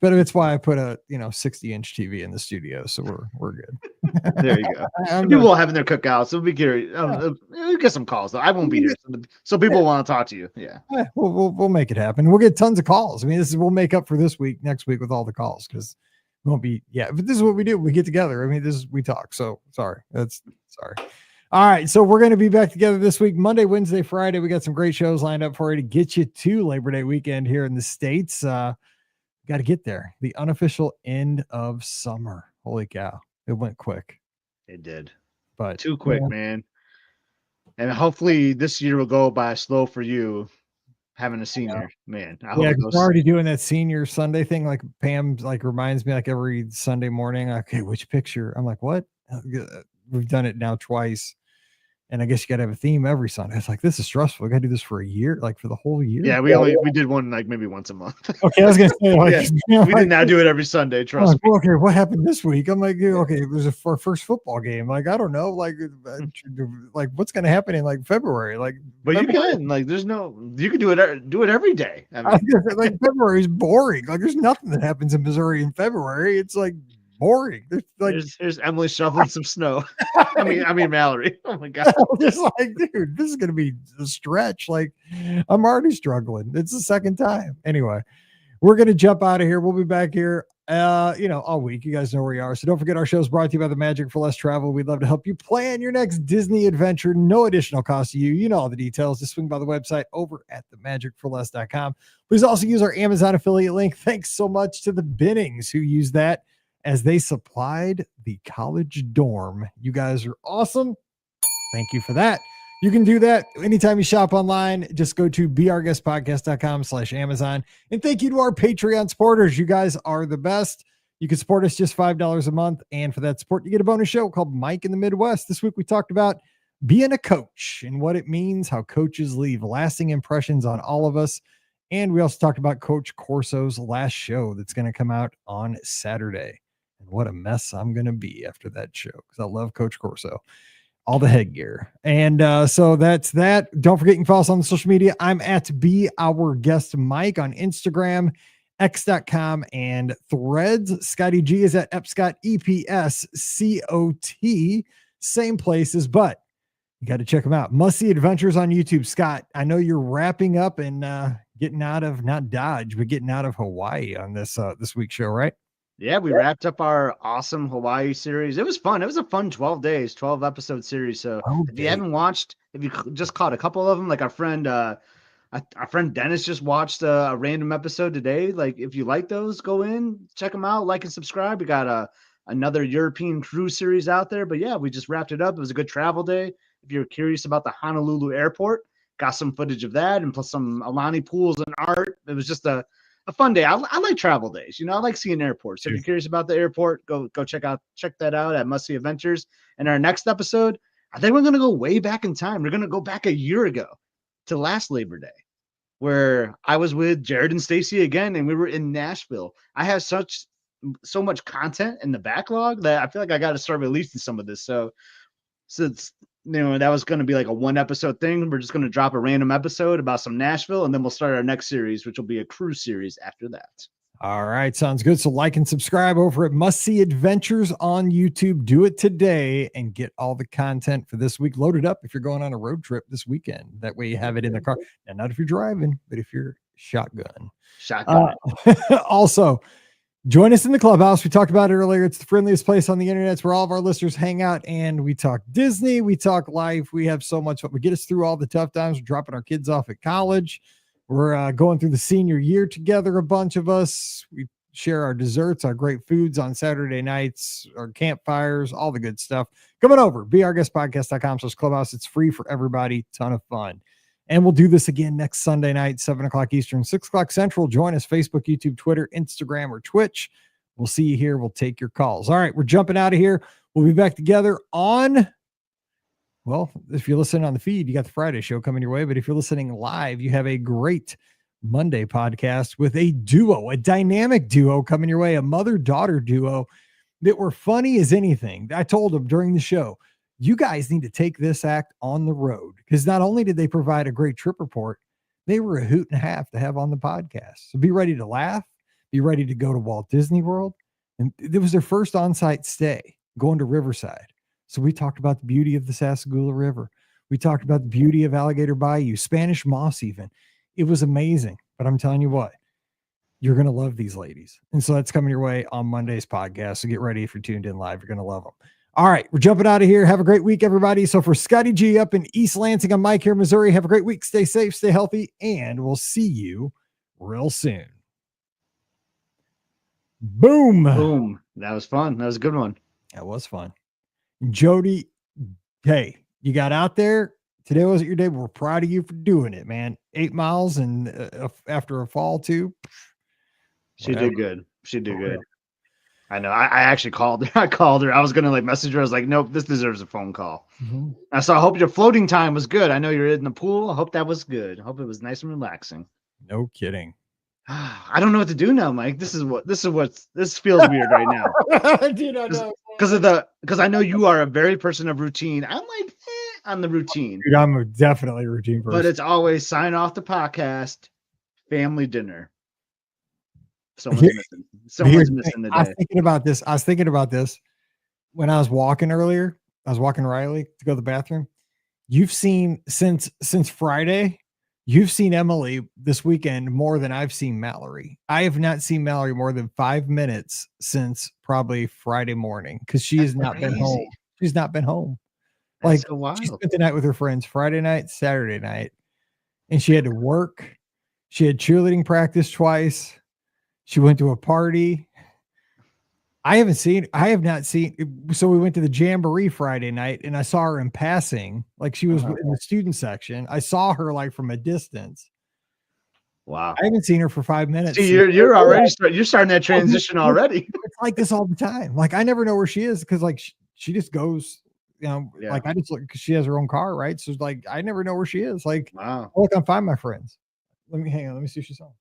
But it's why I put a 60-inch TV in the studio, so we're good. There you go. People will have in their cookouts. It'll be curious. We'll get some calls though. I won't be here, so people will want to talk to you. Yeah, we'll make it happen. We'll get tons of calls. I mean, we'll make up for this week, next week with all the calls because. Won't be, but this is what we do. We get together. I mean, we talk. So sorry. All right. So we're going to be back together this week, Monday, Wednesday, Friday. We got some great shows lined up for you to get you to Labor Day weekend here in the States. Got to get there. The unofficial end of summer. Holy cow. It went quick. It did. But too quick, man. And hopefully this year will go by slow for you. having a senior, man. I Yeah, hope it 'cause goes. we're already doing that senior Sunday thing. Like Pam like reminds me like every Sunday morning, like, okay, which picture? I'm like, what? We've done it now twice. And I guess you gotta have a theme every Sunday. It's like, this is stressful. I gotta do this for a year, like for the whole year. Yeah, we did one like maybe once a month. Okay, I was gonna say like Yeah, we did not do it every Sunday. I'm Trust like, me. well, okay, what happened this week? I'm like, yeah, okay, it was our first football game. Like, I don't know, like what's gonna happen in like February? Like, But you February, can like, you can do it every day. I I mean, guess, like February is boring. Like, there's nothing that happens in Missouri in February. It's like boring. There's like here's Emily shoveling some snow. I mean Mallory. Oh my god. I'm just like, dude, this is gonna be a stretch. Like, I'm already struggling. It's the second time. Anyway, we're gonna jump out of here. We'll be back here, all week. You guys know where we are. So don't forget, our show is brought to you by the Magic for Less Travel. We'd love to help you plan your next Disney adventure. No additional cost to you. You know all the details. Just swing by the website over at themagicforless.com. Please also use our Amazon affiliate link. Thanks so much to the Binnings who used that as they supplied the college dorm. You guys are awesome. Thank you for that. You can do that anytime you shop online. Just go to beourguestpodcast.com/Amazon. And thank you to our Patreon supporters. You guys are the best. You can support us just $5 a month. And for that support, you get a bonus show called Mike in the Midwest. This week, we talked about being a coach and what it means, how coaches leave lasting impressions on all of us. And we also talked about Coach Corso's last show that's going to come out on Saturday. And what a mess I'm going to be after that show, because I love Coach Corso. All the headgear. And so that's that. Don't forget, you can follow us on the social media. I'm at Be Our Guest Mike on Instagram, x.com, and Threads. Scotty G is at Epscott, EPSCOT. Same places, but you got to check them out. Must See Adventures on YouTube. Scott, I know you're wrapping up and getting out of, not Dodge, but getting out of Hawaii on this week's show, right? Yeah, we wrapped up our awesome Hawaii series. It was fun. It was a fun 12 days, 12 episode series. So if you haven't watched, if you just caught a couple of them, like our friend Dennis just watched a random episode today. Like, if you like those, go in, check them out, like and subscribe. We got another European cruise series out there. But yeah, we just wrapped it up. It was a good travel day. If you're curious about the Honolulu airport, got some footage of that, and plus some Alani pools and art. It was just a fun day. I like travel days. I like seeing airports. So if you're curious about the airport, go check that out at Must See Adventures. And our next episode, I think we're going to go way back in time. We're going to go back a year ago to last Labor Day, where I was with Jared and Stacy again, and we were in Nashville. I have so much content in the backlog that I feel like I got to start releasing some of this. So it's, that was going to be like a 1 episode thing. We're just going to drop a random episode about some Nashville, and then we'll start our next series, which will be a cruise series after that. All right. Sounds good. So like and subscribe over at Must See Adventures on YouTube. Do it today and get all the content for this week loaded up if you're going on a road trip this weekend. That way you have it in the car. And not if you're driving, but if you're shotgun. Also, join us in the clubhouse. We talked about it earlier. It's the friendliest place on the internet. It's where all of our listeners hang out, and we talk Disney. We talk life. We have so much fun. We get us through all the tough times. We're dropping our kids off at college. We're going through the senior year together, a bunch of us. We share our desserts, our great foods on Saturday nights, our campfires, all the good stuff. Coming over, beourguestpodcast.com/clubhouse. It's free for everybody. Ton of fun. And we'll do this again next Sunday night, 7 o'clock Eastern, 6 o'clock Central. Join us, Facebook, YouTube, Twitter, Instagram, or Twitch. We'll see you here. We'll take your calls. All right, we're jumping out of here. We'll be back together on, well, if you're listening on the feed, you got the Friday show coming your way. But if you're listening live, you have a great Monday podcast with a duo, a dynamic duo coming your way, a mother-daughter duo that were funny as anything. I told them during the show, you guys need to take this act on the road, because not only did they provide a great trip report, they were a hoot and a half to have on the podcast. So be ready to laugh, be ready to go to Walt Disney World. And it was their first on-site stay going to Riverside. So we talked about the beauty of the Sassagoula River. We talked about the beauty of Alligator Bayou, Spanish Moss even. It was amazing. But I'm telling you what, you're going to love these ladies. And so that's coming your way on Monday's podcast. So get ready if you're tuned in live. You're going to love them. All right, we're jumping out of here. Have a great week, everybody. So for Scotty G up in East Lansing, I'm Mike here in Missouri. Have a great week. Stay safe, stay healthy, and we'll see you real soon. Boom. Boom. That was fun. That was a good one. That was fun. Jody, hey, you got out there. Today wasn't your day. But we're proud of you for doing it, man. 8 miles and after a fall too. She did good. She did good. I know. I actually called her. I called her. I was gonna like message her. I was like, nope, this deserves a phone call. So I hope your floating time was good. I know you're in the pool. I hope that was good. I hope it was nice and relaxing. No kidding. I don't know what to do now, Mike. This feels weird right now. Dude, I know. Because I know you are a very person of routine. I'm like on the routine. Dude, I'm definitely a routine person. But it's always sign off the podcast, family dinner. Someone's missing. Someone's missing today. I was thinking about this when I was walking earlier. I was walking Riley to go to the bathroom. You've seen since Friday, you've seen Emily this weekend more than I've seen Mallory. I have not seen Mallory more than 5 minutes since probably Friday morning because she has not been home. She's not been home. Like she spent the night with her friends Friday night, Saturday night, and she had to work. She had cheerleading practice twice. She went to a party. I have not seen. So we went to the Jamboree Friday night and I saw her in passing. Like she was in the student section. I saw her like from a distance. Wow. I haven't seen her for 5 minutes. See, you're already you're starting that transition already. It's like this all the time. Like I never know where she is because like she just goes, like I just look because she has her own car, right? So like I never know where she is. Like, wow. I'll look on Find My Friends. Let me hang on. Let me see if she's home.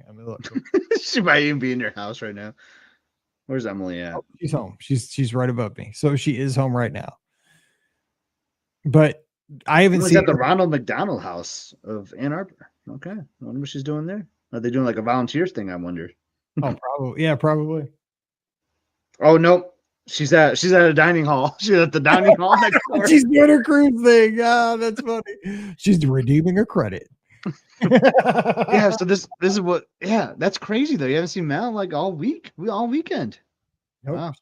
Let me look. She might even be in your house right now. Where's Emily at? Oh, she's home. She's right above me. So she is home right now. But I haven't seen at the Ronald McDonald House of Ann Arbor. Okay. I wonder what she's doing there. Are they doing like a volunteer thing? I wonder. Oh, probably. Yeah, probably. Oh, nope. She's at a dining hall. She's at the dining hall next door. She's doing her cruise thing. Ah, that's funny. She's redeeming her credit. Yeah, so this is what that's crazy though. You haven't seen Mal like all weekend. Nope. Wow.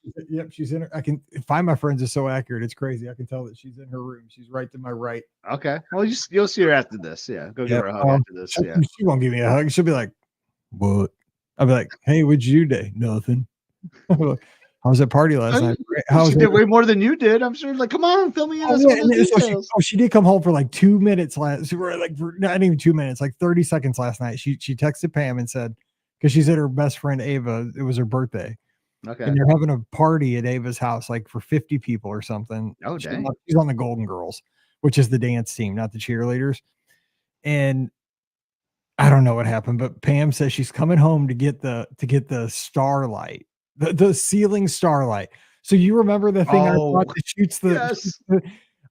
She's in her. I can Find My Friends is so accurate. It's crazy. I can tell that she's in her room. She's right to my right. Okay. Well, you'll see her after this. Yeah. Go give her a hug after this. Yeah. She won't give me a hug. She'll be like, "What?" I'll be like, "Hey, what'd you do today?" Nothing. How was that party last night? She did way more than you did. I'm sure. Like, come on, fill me in. She did come home for like 2 minutes last. Not even 2 minutes, like 30 seconds last night. She texted Pam and said, because she's at her best friend Ava. It was her birthday. Okay. And they're having a party at Ava's house, like for 50 people or something. Oh, dang. She's on the Golden Girls, which is the dance team, not the cheerleaders. And I don't know what happened, but Pam says she's coming home to get the starlight. The ceiling starlight. So you remember the thing I brought that shoots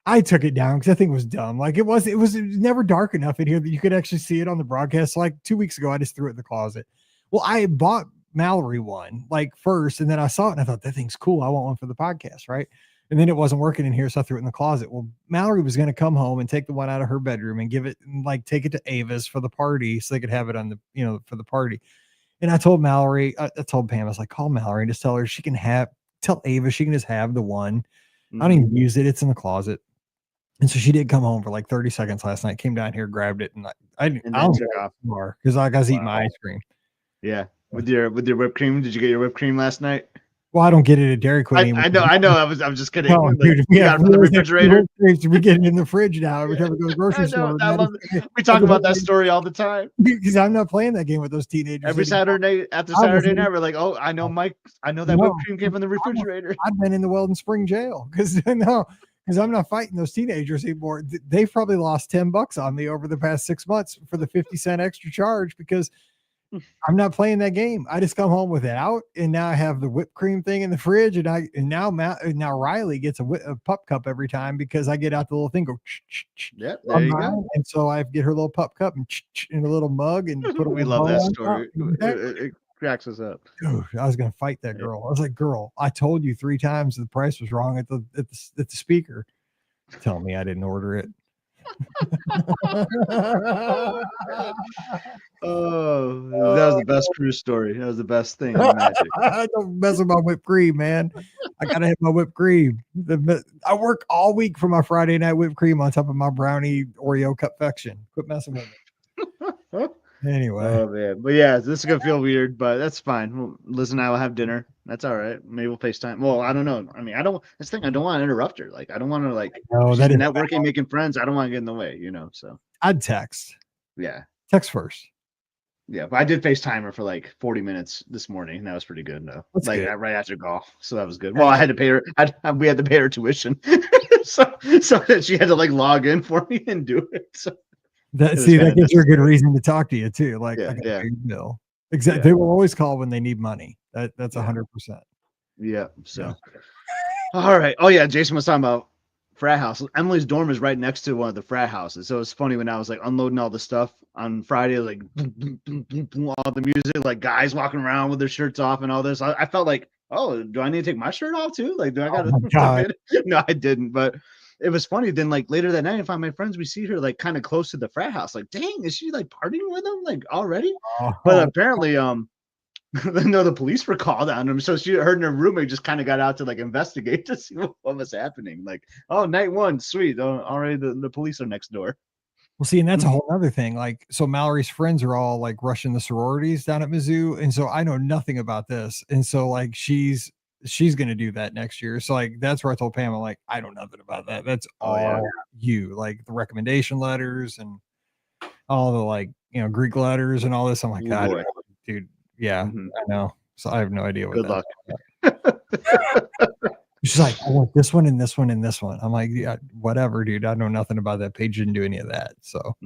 I took it down because I think it was dumb. Like it was never dark enough in here that you could actually see it on the broadcast. Like 2 weeks ago, I just threw it in the closet. Well, I bought Mallory one like first, and then I saw it and I thought that thing's cool. I want one for the podcast, right? And then it wasn't working in here, so I threw it in the closet. Well, Mallory was going to come home and take the one out of her bedroom and take it to Ava's for the party so they could have it on the for the party. And I told Mallory, I told Pam, I was like, call Mallory and just tell her tell Ava she can just have the one. I don't even use it. It's in the closet. And so she did come home for like 30 seconds last night, came down here, grabbed it. And I don't took off more because I was eating my ice cream. Yeah. With your whipped cream. Did you get your whipped cream last night? Well, I don't get it at Dairy Queen. I know. I'm just kidding. No, dude, we got it in the refrigerator. We get it in the fridge now every time we go to the grocery store. We talk about that story all the time. Because I'm not playing that game with those teenagers. Every Saturday after Saturday night, we're like, oh, I know Mike. I know that whipped cream came from the refrigerator. I've been in the Weldon Spring jail because I'm not fighting those teenagers anymore. They've probably lost $10 on me over the past 6 months for the 50-cent extra charge because I'm not playing that game. I just come home with it out, and now I have the whipped cream thing in the fridge, and now Riley gets a pup cup every time because I get out the little thing, go. Yeah, there you go. And so I get her little pup cup and in a little mug and put. We love that story. It cracks us up. Dude, I was gonna fight that girl. I was like, girl, I told you 3 times the price was wrong at the speaker. Tell me I didn't order it. Oh, that was the best cruise story. That was the best thing. Magic. Don't mess with my whipped cream, man. I gotta have my whipped cream. I work all week for my Friday night whipped cream on top of my brownie Oreo confection. Quit messing with me. Anyway. Oh man, but yeah, this is gonna feel weird, but that's fine. Liz and I will have dinner. That's all right. Maybe we'll FaceTime. Well, I don't know. I mean, I don't. This thing, I don't want to interrupt her. Like, I don't want to No, she's that is networking, making friends. I don't want to get in the way, So I'd text. yeah, Text first. yeah. But I did FaceTime her for like 40 minutes this morning. That was pretty good, though. That's good. Right after golf, so that was good. Well, I had to pay her. We had to pay her tuition, so that she had to log in for me and do it. So. That gives her a good reason to talk to you too. Like, yeah, I got yeah. your bill. Exactly. Yeah. They will always call when they need money. That's 100%. Yeah. So, all right. Oh yeah, Jason was talking about frat house. Emily's dorm is right next to one of the frat houses. So it's funny when I was unloading all the stuff on Friday, boom, boom, boom, boom, all the music, guys walking around with their shirts off and all this. I felt like, oh, do I need to take my shirt off too? Do I gotta? No, I didn't. But it was funny. Then later that night, I find my friends. We see her kind of close to the frat house. Dang, is she partying with them already? Oh. But apparently, no, the police were called on them. So her and her roommate just kind of got out to investigate to see what was happening. Oh, night one, sweet. Oh, already the police are next door. Well, see, and that's a whole other thing. So Mallory's friends are all rushing the sororities down at Mizzou, and so I know nothing about this, and so she's going to do that next year. So that's where I told Pam, I know nothing about that. That's all you, the recommendation letters and all the Greek letters and all this. I'm God, dude. Yeah, I know. So I have no idea what. Good luck. She's like, I want this one and this one and this one. I'm like, yeah, whatever, dude. I know nothing about that. Paige didn't do any of that. So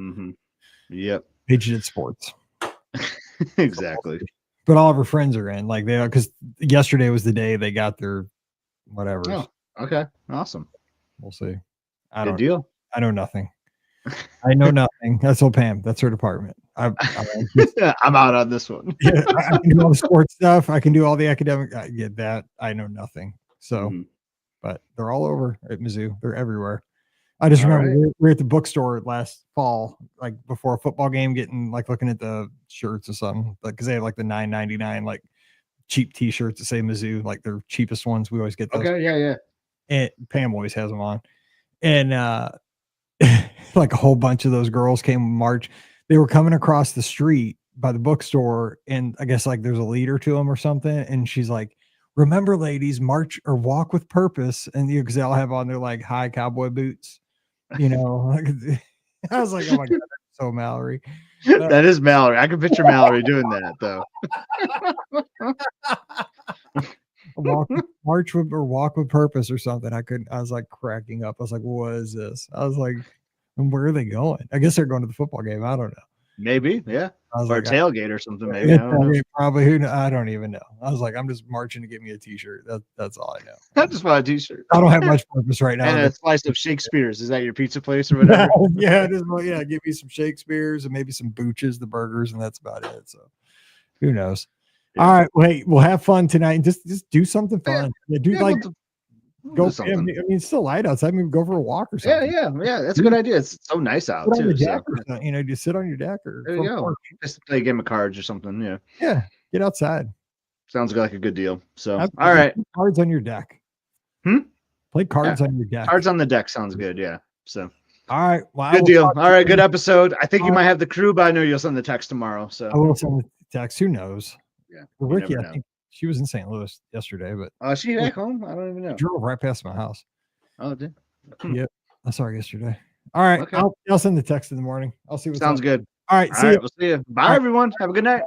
yep. Paige did sports. Exactly. But all of her friends are in, because yesterday was the day they got their whatever. Oh, okay. Awesome. We'll see. Good deal. I know nothing. I know nothing. That's all Pam. That's her department. I'm out on this one. Yeah, I can do all the sports stuff. I can do all the academic. I get that. I know nothing. So, but they're all over at Mizzou. They're everywhere. I just remember we were at the bookstore last fall, before a football game, getting looking at the shirts or something, because they have the $9.99 cheap T-shirts that say Mizzou, their cheapest ones. We always get those. Okay, yeah. And Pam always has them on, and a whole bunch of those girls came march. They were coming across the street by the bookstore, and I guess there's a leader to them or something, and she's like, remember, ladies, march or walk with purpose. And because they all have on their high cowboy boots, I was like, oh my God, that's so Mallory. That is Mallory. I can picture Mallory doing that though. March with or walk with purpose or something. I was cracking up. I was like, what is this? I was like, where are they going? I guess they're going to the football game. I don't know. Maybe, yeah. Or a tailgate or something, maybe. Probably. Who knows? I don't even know. I was like, I'm just marching to get me a T-shirt. That's all I know. I just want a T-shirt. I don't have much purpose right now. And a slice of Shakespeare's. Is that your pizza place or whatever? Yeah, give me some Shakespeare's and maybe some Booches, the burgers, and that's about it. So who knows? Yeah. All right, wait, we'll have fun tonight and just do something fun. Yeah, go. I mean, it's still light outside. Maybe go for a walk or something. Yeah. That's a good idea. It's so nice out too. Just sit on your deck or there you go. Just play a game of cards or something. Yeah. Yeah. Get outside. Sounds like a good deal. So, all right. Cards on your deck. Play cards on your deck. Cards on the deck sounds good. Yeah. So. All right. Well, good deal. All right. Good episode. I think you might have the crew, but I know you'll send the text tomorrow. So I will send the text. Who knows? Yeah. Ricky, I think she was in St. Louis yesterday, but she back home? I don't even know. She drove right past my house. Oh, did? Yep. I saw her yesterday. All right. Okay. I'll send the text in the morning. I'll see what sounds good. All right. See you. We'll see you. Bye, everyone. Have a good night.